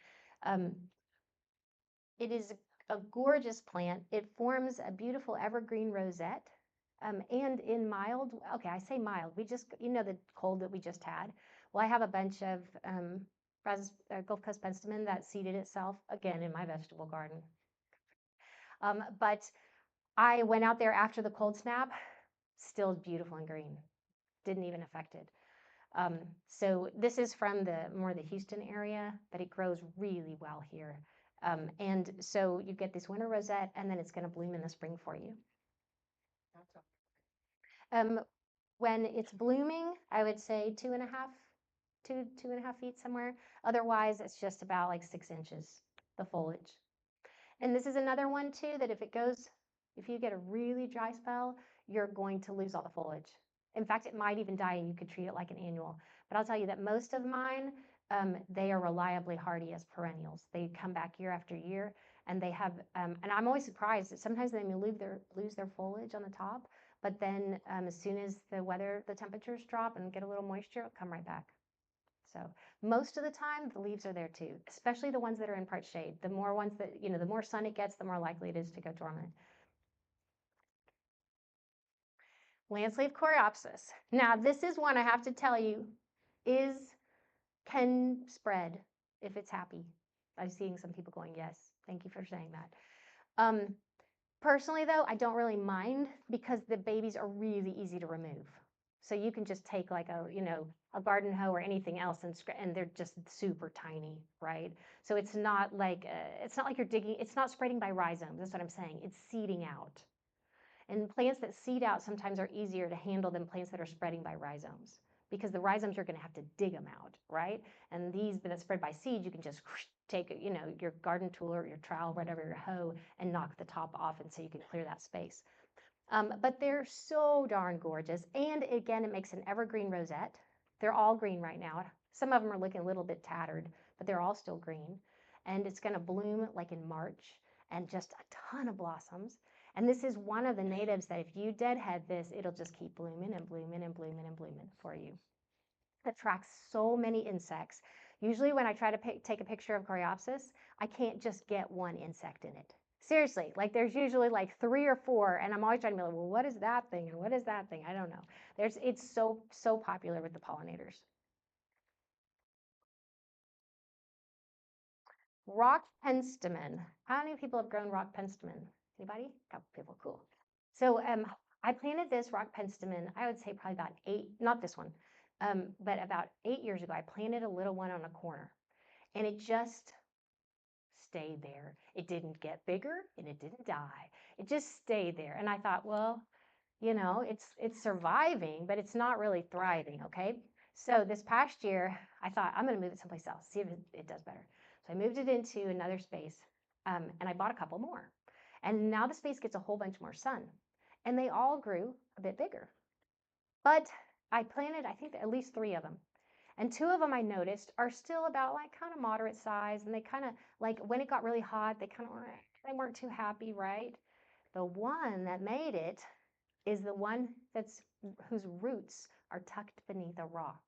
Um, it is a gorgeous plant. It forms a beautiful evergreen rosette. And in mild, okay, I say mild, we just, you know, the cold that we just had. Well, I have a bunch of Gulf Coast penstemon that seeded itself again in my vegetable garden. But I went out there after the cold snap, still beautiful and green, didn't even affect it. So this is from the more the Houston area, but it grows really well here. And so you get this winter rosette, and then it's going to bloom in the spring for you. Um, when it's blooming, I would say 2.5 feet somewhere. Otherwise, it's just about like 6 inches, the foliage. And this is another one too, that if you get a really dry spell, you're going to lose all the foliage. In fact, it might even die and you could treat it like an annual. But I'll tell you that most of mine, they are reliably hardy as perennials. They come back year after year, and they have, and I'm always surprised that sometimes they may lose their foliage on the top, but then as soon as the temperatures drop and get a little moisture, it'll come right back. So most of the time, the leaves are there too, especially the ones that are in part shade. The more ones that, you know, the more sun it gets, the more likely it is to go dormant. Landsleaf coreopsis. Now, this is one I have to tell you can spread if it's happy. I'm seeing some people going, yes, thank you for saying that. Personally, though, I don't really mind because the babies are really easy to remove. So you can just take like a garden hoe or anything else and they're just super tiny, right? So it's not like you're digging, it's not spreading by rhizomes. That's what I'm saying. It's seeding out. And plants that seed out sometimes are easier to handle than plants that are spreading by rhizomes because the rhizomes you're going to have to dig them out, right? And these that spread by seed, you can just take your garden tool or your trowel, whatever, your hoe, and knock the top off, and so you can clear that space. But they're so darn gorgeous, and again, it makes an evergreen rosette. They're all green right now. Some of them are looking a little bit tattered, but they're all still green, and it's going to bloom like in March, and just a ton of blossoms. And this is one of the natives that if you deadhead this, it'll just keep blooming and blooming and blooming and blooming for you. It attracts so many insects. Usually when I try to take a picture of coreopsis, I can't just get one insect in it. Seriously, like there's usually like 3 or 4, and I'm always trying to be like, well, what is that thing? And what is that thing? I don't know. It's so popular with the pollinators. Rock penstemon. How many people have grown rock penstemon? Anybody? A couple people, cool. So I planted this rock penstemon, I would say probably about 8, not this one, but about 8 years ago, I planted a little one on a corner, and it just stayed there. It didn't get bigger and it didn't die. It just stayed there. And I thought, well, it's surviving, but it's not really thriving, okay? So this past year, I thought I'm going to move it someplace else, see if it does better. So I moved it into another space, and I bought a couple more. And now the space gets a whole bunch more sun, and they all grew a bit bigger. But I planted, I think, at least 3 of them. And 2 of them I noticed are still about like kind of moderate size, and they kind of like when it got really hot, they weren't too happy, right? The one that made it is the one that's whose roots are tucked beneath a rock.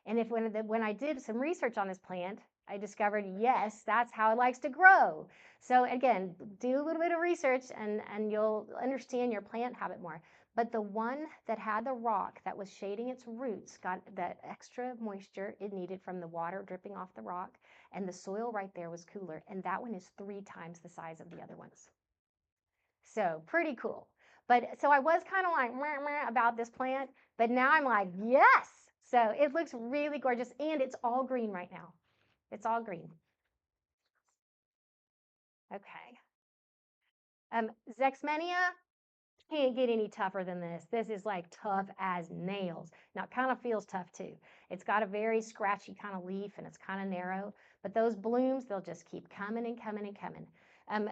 And if when I did some research on this plant, I discovered, yes, that's how it likes to grow. So again, do a little bit of research and you'll understand your plant habit more. But the one that had the rock that was shading its roots got that extra moisture it needed from the water dripping off the rock, and the soil right there was cooler. And that one is 3 times the size of the other ones. So pretty cool. But so I was kind of like meh, meh about this plant, but now I'm like, yes. So it looks really gorgeous, and it's all green right now. It's all green. Okay. Zexmania can't get any tougher than this. This is like tough as nails. Now it kind of feels tough too. It's got a very scratchy kind of leaf, and it's kind of narrow, but those blooms, they'll just keep coming and coming and coming.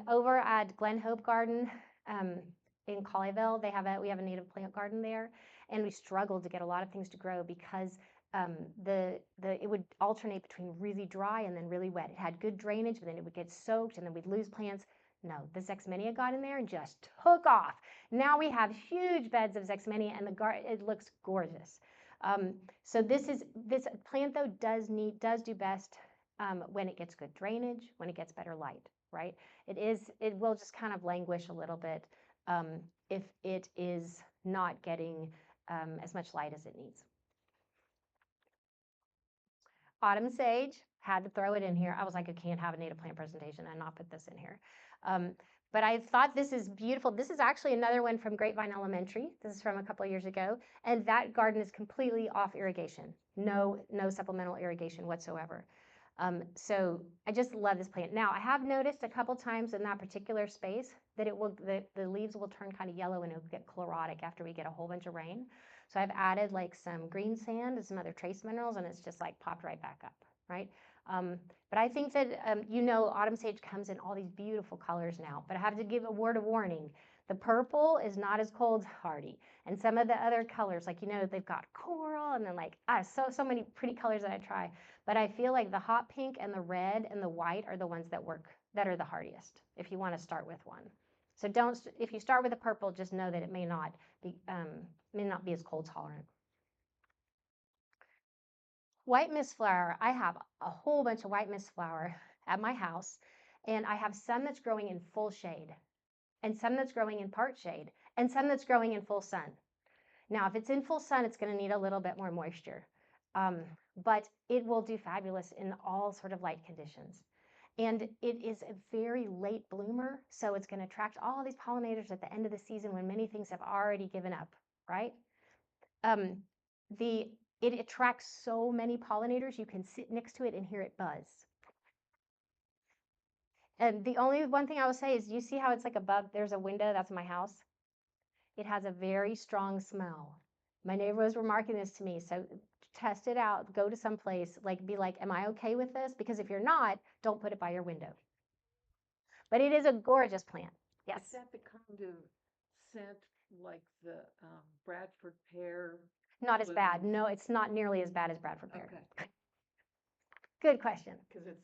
Over at Glen Hope Garden, in Colleyville, we have a native plant garden there, and we struggled to get a lot of things to grow because it would alternate between really dry and then really wet. It had good drainage, but then it would get soaked, and then we'd lose plants. No, the Zexmania got in there and just took off. Now we have huge beds of Zexmania, and it looks gorgeous. So this plant though does do best when it gets good drainage, when it gets better light, right? It will just kind of languish a little bit if it is not getting as much light as it needs. Autumn sage, had to throw it in here. I was like, I can't have a native plant presentation and not put this in here. But I thought this is beautiful. This is actually another one from Grapevine Elementary. This is from a couple of years ago. And that garden is completely off irrigation. No supplemental irrigation whatsoever. So I just love this plant. Now, I have noticed a couple times in that particular space that the leaves will turn kind of yellow and it'll get chlorotic after we get a whole bunch of rain. So I've added like some green sand and some other trace minerals, and it's just like popped right back up, right? But I think that, autumn sage comes in all these beautiful colors now, but I have to give a word of warning. The purple is not as cold hardy. And some of the other colors, like, they've got coral and then like, so many pretty colors that I try. But I feel like the hot pink and the red and the white are the ones that are the hardiest if you want to start with one. So if you start with a purple, just know that it may not be as cold tolerant. White mist flower, I have a whole bunch of white mist flower at my house, and I have some that's growing in full shade, and some that's growing in part shade, and some that's growing in full sun. Now, if it's in full sun, it's going to need a little bit more moisture, but it will do fabulous in all sort of light conditions. And it is a very late bloomer, so it's going to attract all these pollinators at the end of the season when many things have already given up, right? It attracts so many pollinators, you can sit next to it and hear it buzz. And the only one thing I will say is, you see how it's like above, there's a window, that's my house. It has a very strong smell. My neighbor was remarking this to me, so test it out, go to some place, be like, am I okay with this? Because if you're not, don't put it by your window. But it is a gorgeous plant. Yes. Is that the kind of scent like the Bradford pear? Not as bad. No, it's not nearly as bad as Bradford pear. Okay. Good question. Because that's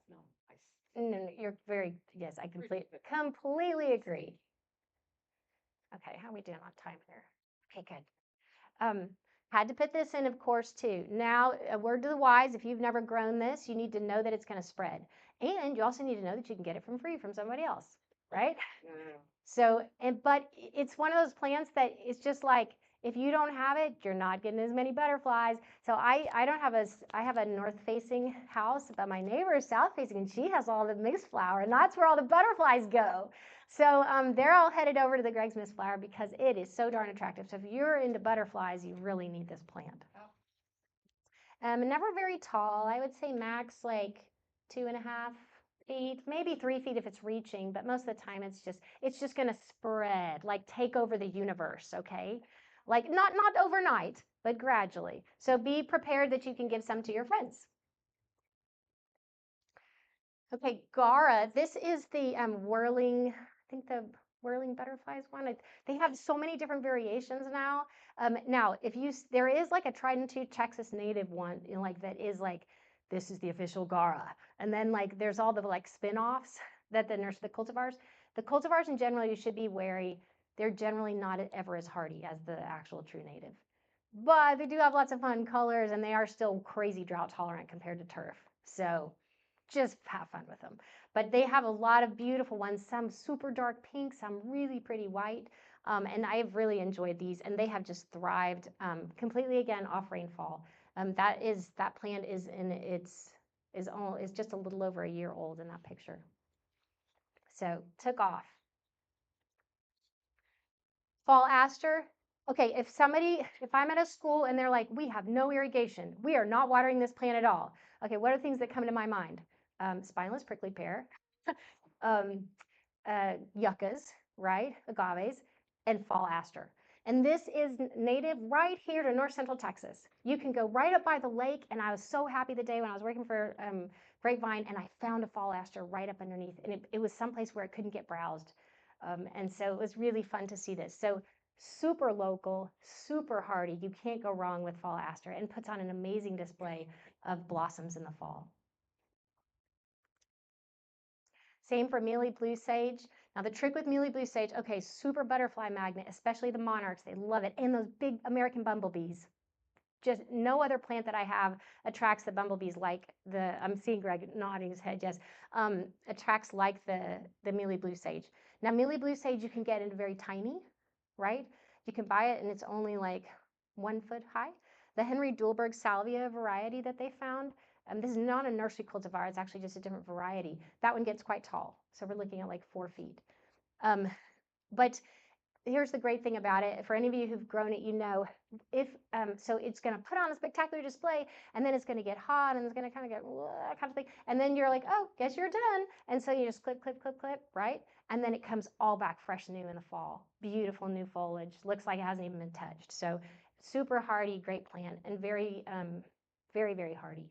not nice. No, you're yes, I completely agree. Okay, how are we doing on time here? Okay, good. Had to put this in, of course, too. Now, a word to the wise, if you've never grown this, you need to know that it's going to spread. And you also need to know that you can get it free from somebody else, right? Yeah. So, but it's one of those plants that it's just like, if you don't have it, you're not getting as many butterflies. So I have a north-facing house, but my neighbor is south-facing, and she has all the mixed flower, and that's where all the butterflies go. So they're all headed over to the Greg's Mist Flower because it is so darn attractive. So if you're into butterflies, you really need this plant. Never very tall. I would say max like 2.5 feet, maybe 3 feet if it's reaching, but most of the time it's just going to spread, like take over the universe, okay? Like not overnight, but gradually. So be prepared that you can give some to your friends. Okay, Gara, this is the whirling, I think the whirling butterflies one. They have so many different variations now. Now, there is like a tried and true Texas native one, like that is like, this is the official Gara. And then like there's all the like spin-offs that the cultivars. The cultivars in general, you should be wary. They're generally not ever as hardy as the actual true native. But they do have lots of fun colors and they are still crazy drought tolerant compared to turf. So just have fun with them. But they have a lot of beautiful ones, some super dark pink, some really pretty white. And I've really enjoyed these, and they have just thrived completely again off rainfall. That plant is just a little over a year old in that picture. So took off. Fall aster. Okay, if I'm at a school and they're like, we have no irrigation, we are not watering this plant at all. Okay, what are things that come to my mind? Spineless prickly pear, um, yuccas, right? Agaves, and fall aster. And this is native right here to north central Texas. You can go right up by the lake, and I was so happy the day when I was working for Grapevine, and I found a fall aster right up underneath, and it was someplace where it couldn't get browsed. And so it was really fun to see this. So super local, super hardy. You can't go wrong with fall aster, and puts on an amazing display of blossoms in the fall. Same for mealy blue sage. Now the trick with mealy blue sage, okay, super butterfly magnet, especially the monarchs, they love it. And those big American bumblebees. Just no other plant that I have attracts the bumblebees like I'm seeing Greg nodding his head, yes, attracts like the mealy blue sage. Now mealy blue sage you can get into very tiny, right? You can buy it and it's only like 1 foot high. The Henry Dulberg salvia variety that they found, this is not a nursery cultivar, it's actually just a different variety. That one gets quite tall, so we're looking at like 4 feet. But here's the great thing about it. For any of you who've grown it, you know, so it's going to put on a spectacular display, and then it's going to get hot, and it's going to kind of get kind of thing, and then you're like, oh, guess you're done. And so you just clip, clip, clip, clip, right? And then it comes all back fresh new in the fall. Beautiful new foliage. Looks like it hasn't even been touched. So super hardy, great plant, and very, very, very hardy.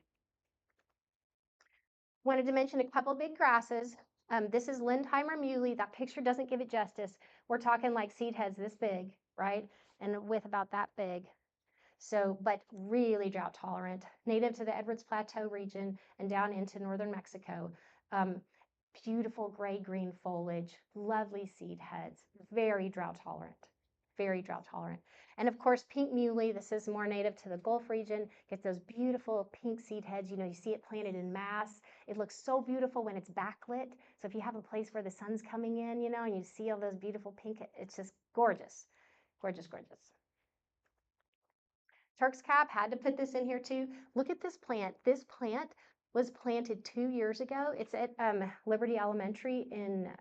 Wanted to mention a couple big grasses. This is Lindheimer muley. That picture doesn't give it justice. We're talking like seed heads this big, right? And with about that big. So, but really drought tolerant, native to the Edwards Plateau region and down into northern Mexico. Beautiful gray-green foliage, lovely seed heads, very drought tolerant, very drought tolerant. And of course, pink muley, this is more native to the Gulf region, gets those beautiful pink seed heads. You know, you see it planted in mass. It looks so beautiful when it's backlit. So if you have a place where the sun's coming in, you know, and you see all those beautiful pink, it's just gorgeous, gorgeous, gorgeous. Turk's cap, had to put this in here too. Look at this plant. This plant was planted 2 years ago. It's at Liberty Elementary in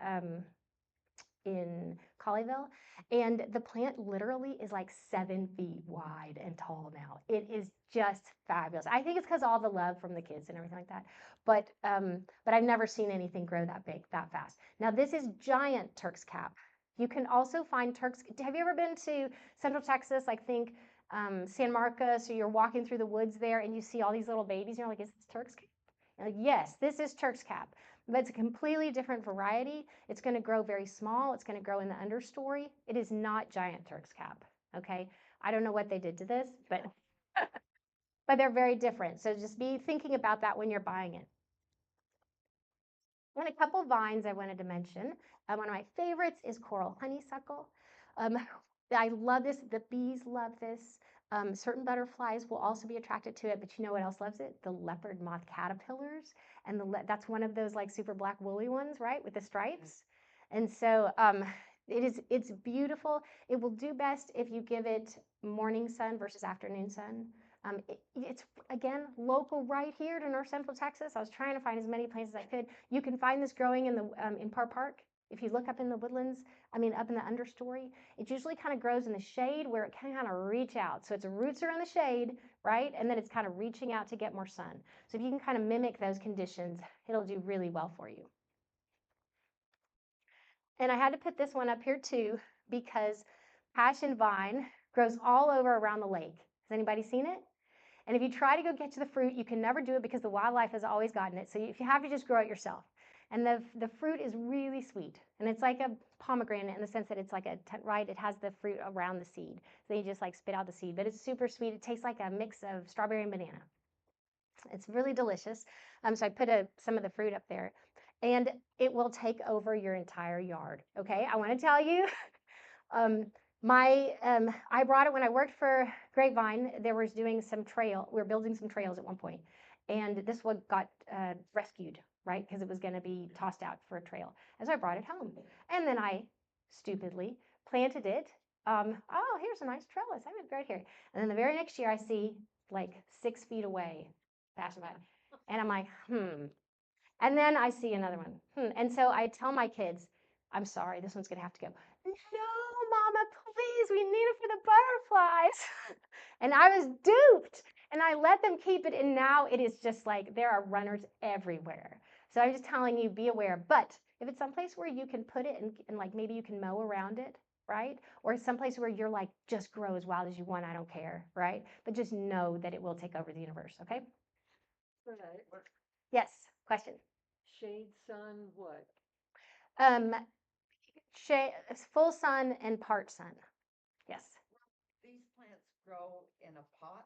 Colleyville, and the plant literally is like 7 feet wide and tall now. It is just fabulous. I think it's because all the love from the kids and everything like that. But I've never seen anything grow that big, that fast. Now this is giant Turk's cap. You can also find Turk's. Have you ever been to Central Texas? Like think San Marcos, or you're walking through the woods there and you see all these little babies. And you're like, is this Turk's cap? Like, yes, this is Turk's cap. But it's a completely different variety. It's going to grow very small. It's going to grow in the understory. It is not giant Turk's cap. Okay. I don't know what they did to this, but but they're very different. So just be thinking about that when you're buying it. And a couple vines I wanted to mention. One of my favorites is coral honeysuckle. I love this. The bees love this. Certain butterflies will also be attracted to it, but you know what else loves it? The leopard moth caterpillars. And that's one of those like super black woolly ones, right? With the stripes. And so it's beautiful. It will do best if you give it morning sun versus afternoon sun. It's again local right here to north central Texas. I was trying to find as many places as I could. You can find this growing in Parr Park. If you look up in the woodlands, up in the understory, it usually kind of grows in the shade where it can kind of reach out. So its roots are in the shade, right? And then it's kind of reaching out to get more sun. So if you can kind of mimic those conditions, it'll do really well for you. And I had to put this one up here too, because passion vine grows all over around the lake. Has anybody seen it? And if you try to go get to the fruit, you can never do it because the wildlife has always gotten it. So if you have to just grow it yourself. And the fruit is really sweet. And it's like a pomegranate in the sense that it's like right, it has the fruit around the seed. So you just like spit out the seed, but it's super sweet. It tastes like a mix of strawberry and banana. It's really delicious. So I put some of the fruit up there, and it will take over your entire yard. Okay, I want to tell you, um, I brought it when I worked for Grapevine. There was doing some trail. We were building some trails at one point, and this one got rescued, right, because it was going to be tossed out for a trail. And so I brought it home, and then I stupidly planted it. Oh, here's a nice trellis. I have it right here. And then the very next year, I see like 6 feet away passing by, and I'm like, hmm. And then I see another one. And so I tell my kids, I'm sorry, this one's going to have to go. No, Mama, please, we need it for the butterflies. And I was duped. And I let them keep it. And now it is just like there are runners everywhere. So I'm just telling you, be aware. But if it's someplace where you can put it and like maybe you can mow around it, right? Or someplace where you're like, just grow as wild as you want, I don't care, right? But just know that it will take over the universe, okay? Right. Yes, question. Shade, sun, what? Um, full sun and part sun. Yes. These plants grow in a pot?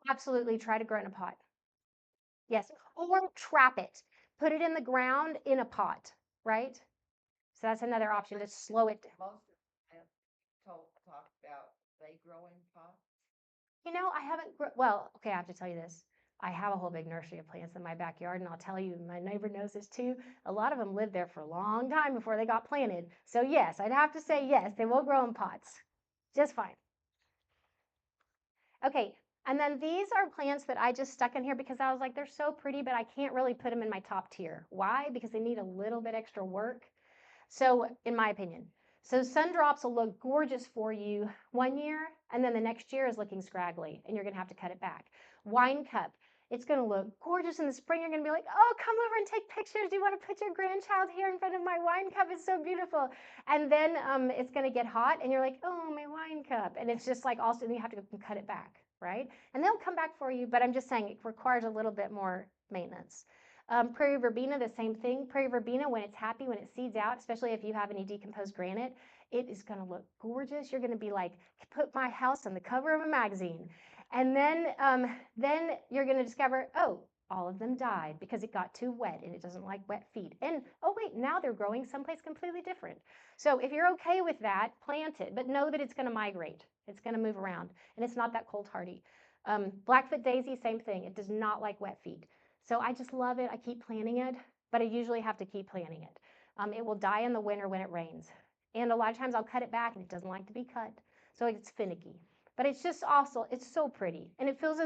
Absolutely. Try to grow it in a pot. Yes. Or trap it. Put it in the ground in a pot, right? So that's another option to slow it down. Most of the plants talk about they grow in pots. You know, I haven't, well, okay, I have to tell you this. I have a whole big nursery of plants in my backyard, and I'll tell you, my neighbor knows this too. A lot of them lived there for a long time before they got planted. So yes, I'd have to say yes, they will grow in pots. Just fine. Okay, and then these are plants that I just stuck in here because I was like, they're so pretty, but I can't really put them in my top tier. Why? Because they need a little bit extra work. So, in my opinion, so sun drops will look gorgeous for you one year, and then the next year is looking scraggly, and you're going to have to cut it back. Wine cup, it's going to look gorgeous in the spring. You're going to be like, oh, come over and take pictures. Do you want to put your grandchild here in front of my wine cup? It's so beautiful. And then it's going to get hot, and you're like, oh, my wine cup. And it's just like also, you have to cut it back, right? And they'll come back for you, but I'm just saying it requires a little bit more maintenance. Prairie verbena, the same thing. Prairie verbena, when it's happy, when it seeds out, especially if you have any decomposed granite, it is going to look gorgeous. You're going to be like, put my house on the cover of a magazine. And then you're going to discover, oh, all of them died because it got too wet and it doesn't like wet feet. And oh wait, now they're growing someplace completely different. So if you're okay with that, plant it, but know that it's going to migrate. It's going to move around, and it's not that cold hardy. Blackfoot daisy, same thing. It does not like wet feet. So I just love it. I keep planting it, but I usually have to keep planting it. It will die in the winter when it rains. And a lot of times I'll cut it back and it doesn't like to be cut. So it's finicky. But it's just also, it's so pretty. And it fills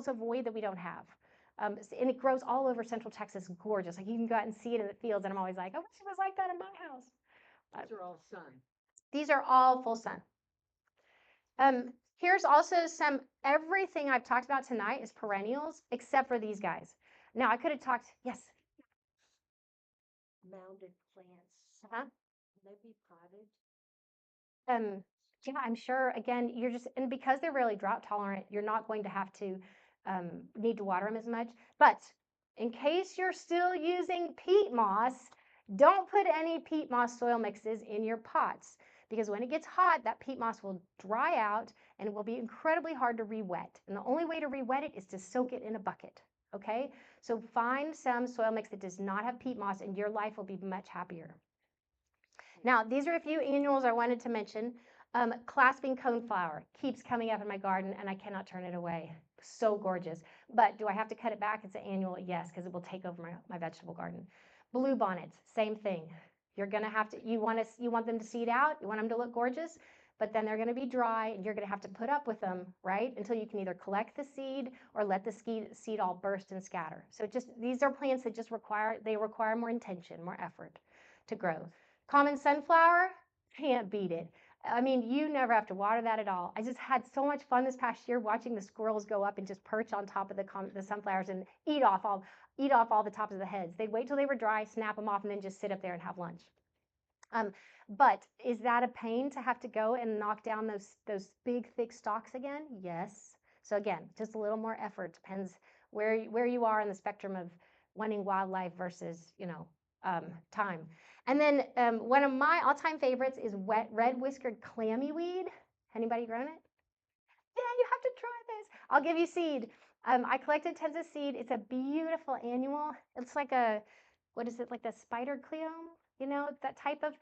a void that we don't have. And it grows all over Central Texas, gorgeous. Like you can go out and see it in the fields, and I'm always like, I wish it was like that in my house. These are all sun. These are all full sun. Here's also everything I've talked about tonight is perennials, except for these guys. Now, I could have talked, yes. Mounded plants. Uh-huh. Can they be potted? Yeah, I'm sure, again, and because they're really drought tolerant, you're not going to have to need to water them as much. But in case you're still using peat moss, don't put any peat moss soil mixes in your pots because when it gets hot, that peat moss will dry out and it will be incredibly hard to re-wet. And the only way to re-wet it is to soak it in a bucket, okay? So find some soil mix that does not have peat moss and your life will be much happier. Now, these are a few annuals I wanted to mention. Clasping coneflower keeps coming up in my garden and I cannot turn it away. So gorgeous. But do I have to cut it back? It's an annual, yes, because it will take over my vegetable garden. Blue bonnets, same thing. You're gonna have to, you want them to seed out, you want them to look gorgeous, but then they're gonna be dry and you're gonna have to put up with them, right? Until you can either collect the seed or let the seed all burst and scatter. So these are plants that require more intention, more effort to grow. Common sunflower, can't beat it. I mean, you never have to water that at all. I just had so much fun this past year watching the squirrels go up and just perch on top of the sunflowers and eat off all the tops of the heads. They'd wait till they were dry, snap them off, and then just sit up there and have lunch. But is that a pain to have to go and knock down those big, thick stalks again? Yes. So again, just a little more effort. Depends where you are in the spectrum of wanting wildlife versus, time. And then one of my all-time favorites is red whiskered clammy weed. Anybody grown it? Yeah, you have to try this. I'll give you seed. I collected tons of seed. It's a beautiful annual. It's like what is it, like the spider cleome? That type of,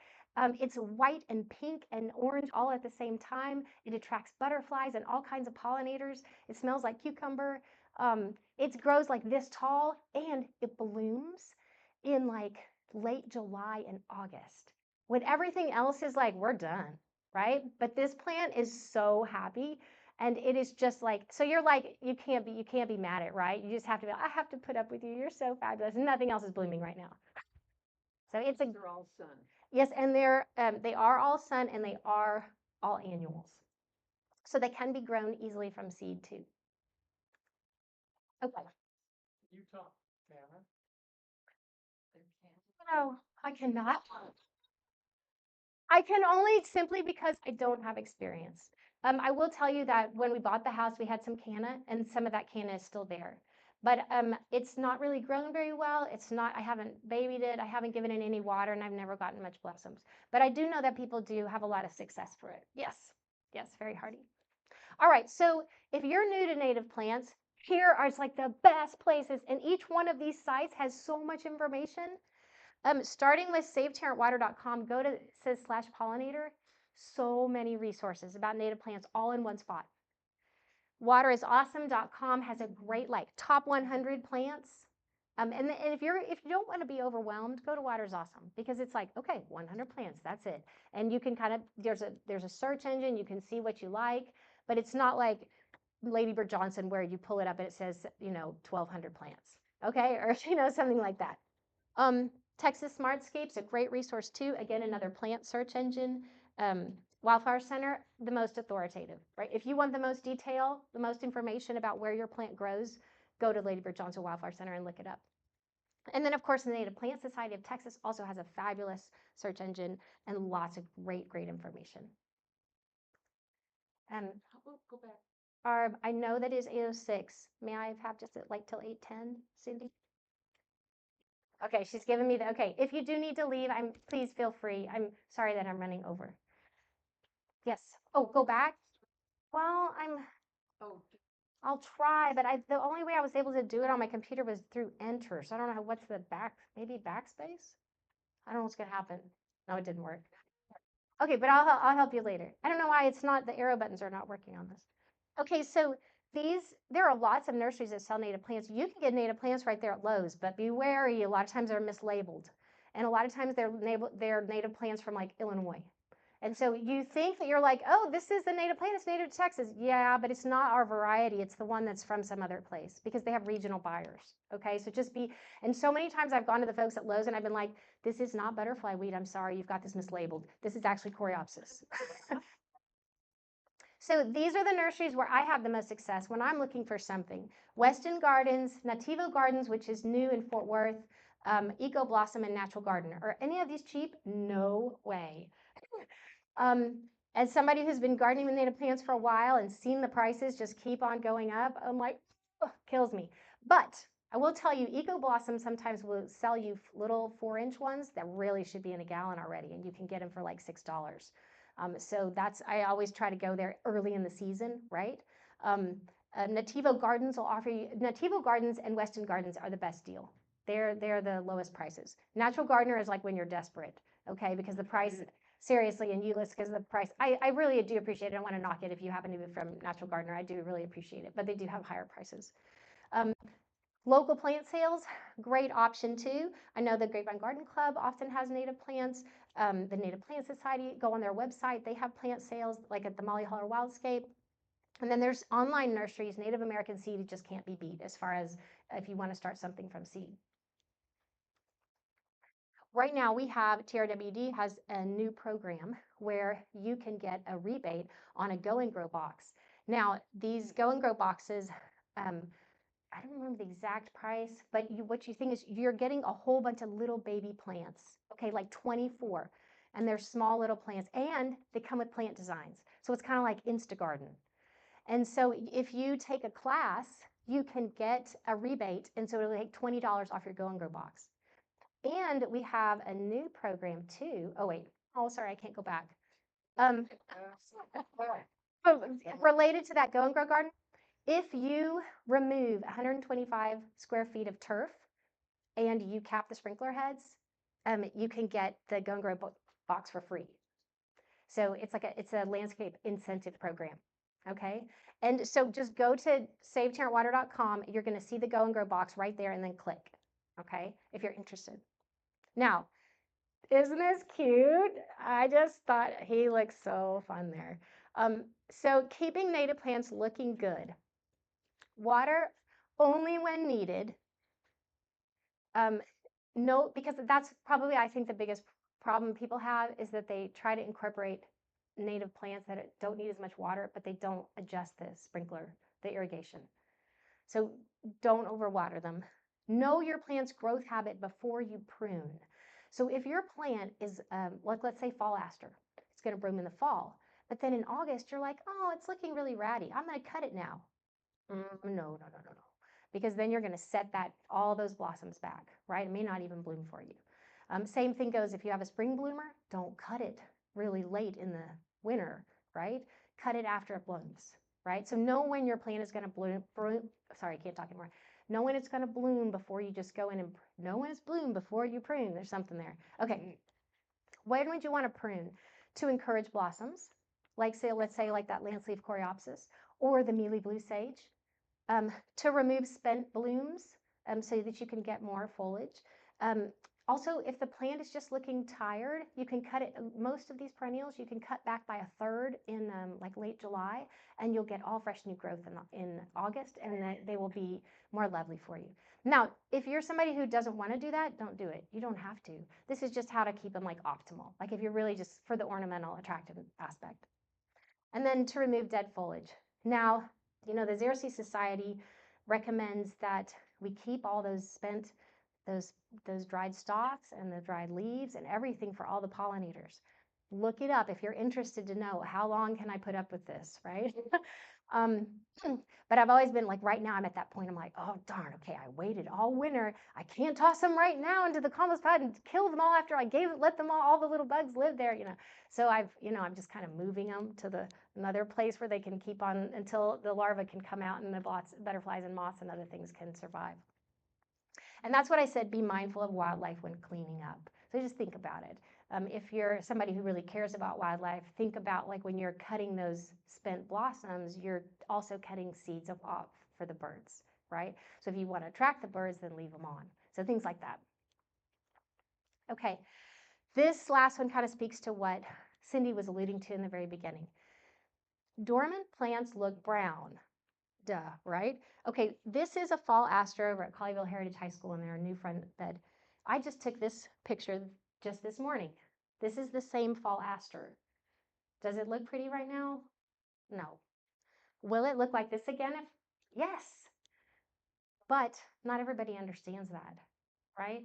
it's white and pink and orange all at the same time. It attracts butterflies and all kinds of pollinators. It smells like cucumber. It grows like this tall and it blooms in like late July and August when everything else is like, we're done, right? But this plant is so happy. And it is just like, so you're like, you can't be mad at it, right? You just have to be, I have to put up with you. You're so fabulous. Nothing else is blooming right now. So it's a, They're all sun. yes, and they are all sun and they are all annuals. So they can be grown easily from seed too. Okay. Utah, Tanner. No, I cannot. I can only simply because I don't have experience. I will tell you that when we bought the house, we had some canna, and some of that canna is still there. But it's not really grown very well. It's not, I haven't babied it. I haven't given it any water, and I've never gotten much blossoms. But I do know that people do have a lot of success for it. Yes, yes, very hardy. All right, so if you're new to native plants, here are like the best places, and each one of these sites has so much information. Starting with savetarrantwater.com, go to, it says /pollinator, so many resources about native plants all in one spot. Waterisawesome.com has a great like top 100 plants. And if you don't want to be overwhelmed, go to Water is Awesome because it's like, okay, 100 plants, that's it. And you can kind of, there's a search engine, you can see what you like, but it's not like Lady Bird Johnson where you pull it up and it says, 1,200 plants, okay? Or, something like that. Texas Smartscape's a great resource too. Again, another plant search engine. Wildflower Center, the most authoritative, right? If you want the most detail, the most information about where your plant grows, go to Lady Bird Johnson Wildflower Center and look it up. And then, of course, the Native Plant Society of Texas also has a fabulous search engine and lots of great, great information. Go back. I know that is 8:06. May I have just like till 8:10, Cindy? Okay, she's giving me the, okay, if you do need to leave, please feel free. I'm sorry that I'm running over. Yes. Oh, go back? Well, Oh, I'll try, but the only way I was able to do it on my computer was through enter. So I don't know what's the maybe backspace? I don't know what's gonna happen. No, it didn't work. Okay, but I'll help you later. I don't know why the arrow buttons are not working on this. Okay, so there are lots of nurseries that sell native plants. You can get native plants right there at Lowe's, but be wary, a lot of times they're mislabeled. And a lot of times they're native plants from like Illinois. And so you think that you're like, oh, this is the native plant, it's native to Texas. Yeah, but it's not our variety. It's the one that's from some other place because they have regional buyers. Okay, so and so many times I've gone to the folks at Lowe's and I've been like, this is not butterfly weed. I'm sorry, you've got this mislabeled. This is actually coreopsis. So these are the nurseries where I have the most success when I'm looking for something. Weston Gardens, Nativo Gardens, which is new in Fort Worth, Eco Blossom, and Natural Garden. Are any of these cheap? No way. As somebody who's been gardening with native plants for a while and seen the prices just keep on going up, I'm like, oh, kills me. But I will tell you, Eco Blossom sometimes will sell you little 4-inch ones that really should be in a gallon already, and you can get them for like $6. So I always try to go there early in the season, right? Nativo Gardens will offer you, Nativo Gardens and Weston Gardens are the best deal. They're the lowest prices. Natural Gardener is like when you're desperate, okay? Because the price, seriously, and Euless, because the price, I really do appreciate it. I don't want to knock it if you happen to be from Natural Gardener. I do really appreciate it, but they do have higher prices. Local plant sales, great option too. I know the Grapevine Garden Club often has native plants. The Native Plant Society, go on their website. They have plant sales like at the Molly Holler Wildscape. And then there's online nurseries. Native American seed just can't be beat as far as if you want to start something from seed. Right now we have, TRWD has a new program where you can get a rebate on a Go and Grow box. Now, these Go and Grow boxes, I don't remember the exact price, but what you think is you're getting a whole bunch of little baby plants, okay, like 24, and they're small little plants, and they come with plant designs. So it's kind of like InstaGarden. And so if you take a class, you can get a rebate, and so it'll take $20 off your Go and Grow box. And we have a new program too. Oh wait, oh sorry, I can't go back. Related to that Go and Grow garden, if you remove 125 square feet of turf and you cap the sprinkler heads, you can get the Go and Grow box for free. So it's a landscape incentive program. Okay. And so just go to savetarrantwater.com. You're going to see the Go and Grow box right there and then click. Okay. If you're interested. Now, isn't this cute? I just thought he looks so fun there. So keeping native plants looking good. Water only when needed. No, because that's probably, I think, the biggest problem people have is that they try to incorporate native plants that don't need as much water, but they don't adjust the sprinkler, the irrigation. So don't overwater them. Know your plant's growth habit before you prune. So if your plant is, like let's say fall aster, it's going to bloom in the fall, but then in August you're like, oh, it's looking really ratty. I'm going to cut it now. No. Because then you're going to set all those blossoms back, right? It may not even bloom for you. Same thing goes if you have a spring bloomer, don't cut it really late in the winter, right? Cut it after it blooms, right? So know when your plant is going to bloom. Sorry, I can't talk anymore. Know when it's going to bloom before you just go in and know when it's bloomed before you prune. There's something there. Okay. When would you want to prune? To encourage blossoms, like let's say like that lance leaf coreopsis or the mealy blue sage. To remove spent blooms so that you can get more foliage. Also, if the plant is just looking tired, you can cut it. Most of these perennials, you can cut back by a third in like late July, and you'll get all fresh new growth in August, and they will be more lovely for you. Now, if you're somebody who doesn't want to do that, don't do it. You don't have to. This is just how to keep them like optimal. Like if you're really just for the ornamental attractive aspect. And then to remove dead foliage. Now, the Xerces Society recommends that we keep all those spent, those dried stalks and the dried leaves and everything for all the pollinators. Look it up if you're interested to know how long can I put up with this, right? But I've always been like, right now I'm at that point. I'm like, oh darn, okay, I waited all winter. I can't toss them right now into the compost pad and kill them all after I let them all the little bugs live there, So I'm just kind of moving them to another place where they can keep on until the larvae can come out and the butterflies and moths and other things can survive. And that's what I said, be mindful of wildlife when cleaning up. So just think about it. If you're somebody who really cares about wildlife, think about like when you're cutting those spent blossoms, you're also cutting seeds off for the birds, right? So if you want to attract the birds, then leave them on. So things like that. Okay, this last one kind of speaks to what Cindy was alluding to in the very beginning. Dormant plants look brown. Duh, right? Okay, this is a fall aster over at Colleyville Heritage High School in their new front bed. I just took this picture just this morning. This is the same fall aster. Does it look pretty right now? No. Will it look like this again? Yes. But not everybody understands that, right?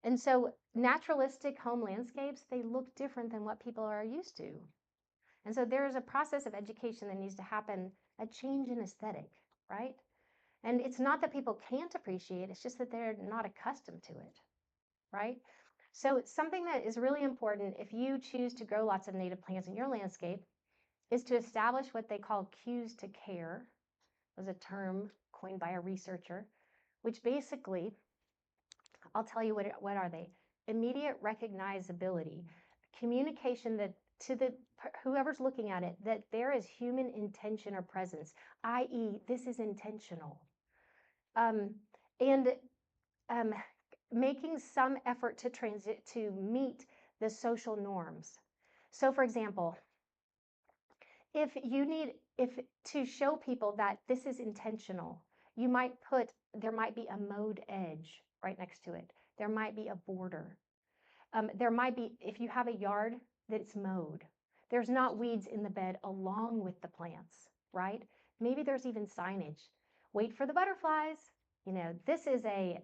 And so naturalistic home landscapes, they look different than what people are used to. And so there is a process of education that needs to happen, a change in aesthetic, right? And it's not that people can't appreciate, it's just that they're not accustomed to it, right? So it's something that is really important if you choose to grow lots of native plants in your landscape is to establish what they call cues to care. It was a term coined by a researcher, which basically, I'll tell you what are they? Immediate recognizability, communication that to whoever's looking at it, that there is human intention or presence, i.e., this is intentional. And making some effort to meet the social norms. So for example, if to show people that this is intentional, there might be a mowed edge right next to it. There might be a border. There might be, if you have a yard that's mowed, there's not weeds in the bed along with the plants, right? Maybe there's even signage. Wait for the butterflies. This is a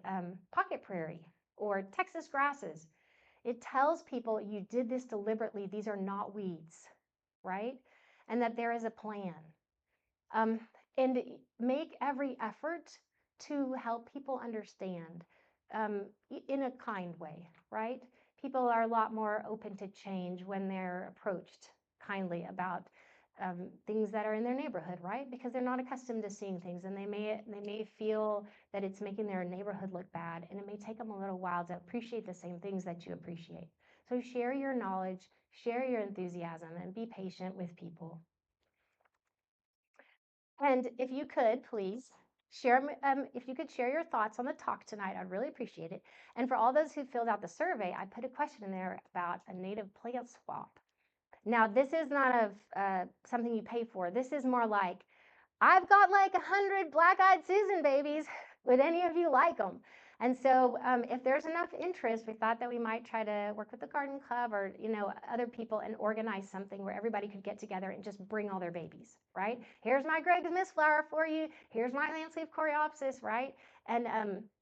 pocket prairie or Texas grasses. It tells people you did this deliberately. These are not weeds, right? And that there is a plan. um, and make every effort to help people understand in a kind way, right? People are a lot more open to change when they're approached kindly about things that are in their neighborhood, right? Because they're not accustomed to seeing things, and they may feel that it's making their neighborhood look bad, and it may take them a little while to appreciate the same things that you appreciate. So share your knowledge, share your enthusiasm, and be patient with people. And if you could, please share, if you could share your thoughts on the talk tonight, I'd really appreciate it. And for all those who filled out the survey, I put a question in there about a native plant swap. Now, this is not something you pay for. This is more like, I've got like 100 black-eyed Susan babies. Would any of you like them? And so if there's enough interest, we thought that we might try to work with the garden club or, other people and organize something where everybody could get together and just bring all their babies, right? Here's my Greg's Mist flower for you. Here's my Landsleaf coreopsis, right? And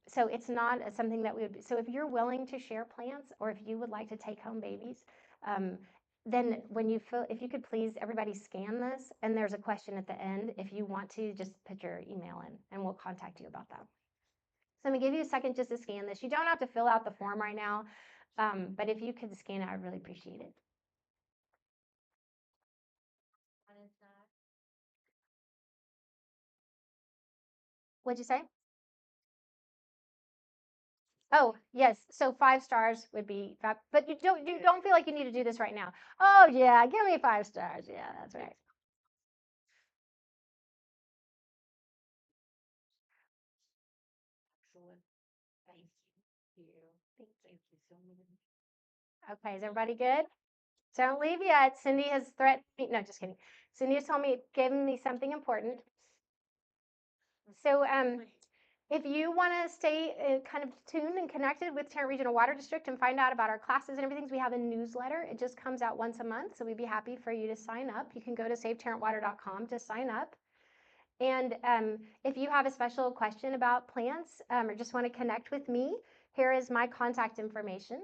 so it's not something that we would, so if you're willing to share plants or if you would like to take home babies, then if you could please everybody scan this, and there's a question at the end. If you want to, just put your email in and we'll contact you about that. So I'm gonna give you a second just to scan this. You don't have to fill out the form right now, but if you could scan it, I'd really appreciate it. One is not. What'd you say? Oh, yes. So 5 stars would be fab, but you don't feel like you need to do this right now. Oh yeah, give me 5 stars. Yeah, that's right. Excellent. Thank you. Thank you so much. Okay, is everybody good? Don't leave yet. Cindy has threatened me. No, just kidding. Cindy has told me, given me something important. So, if you want to stay kind of tuned and connected with Tarrant Regional Water District and find out about our classes and everything, we have a newsletter. It just comes out once a month, so we'd be happy for you to sign up. You can go to savetarrantwater.com to sign up. And if you have a special question about plants or just want to connect with me, here is my contact information.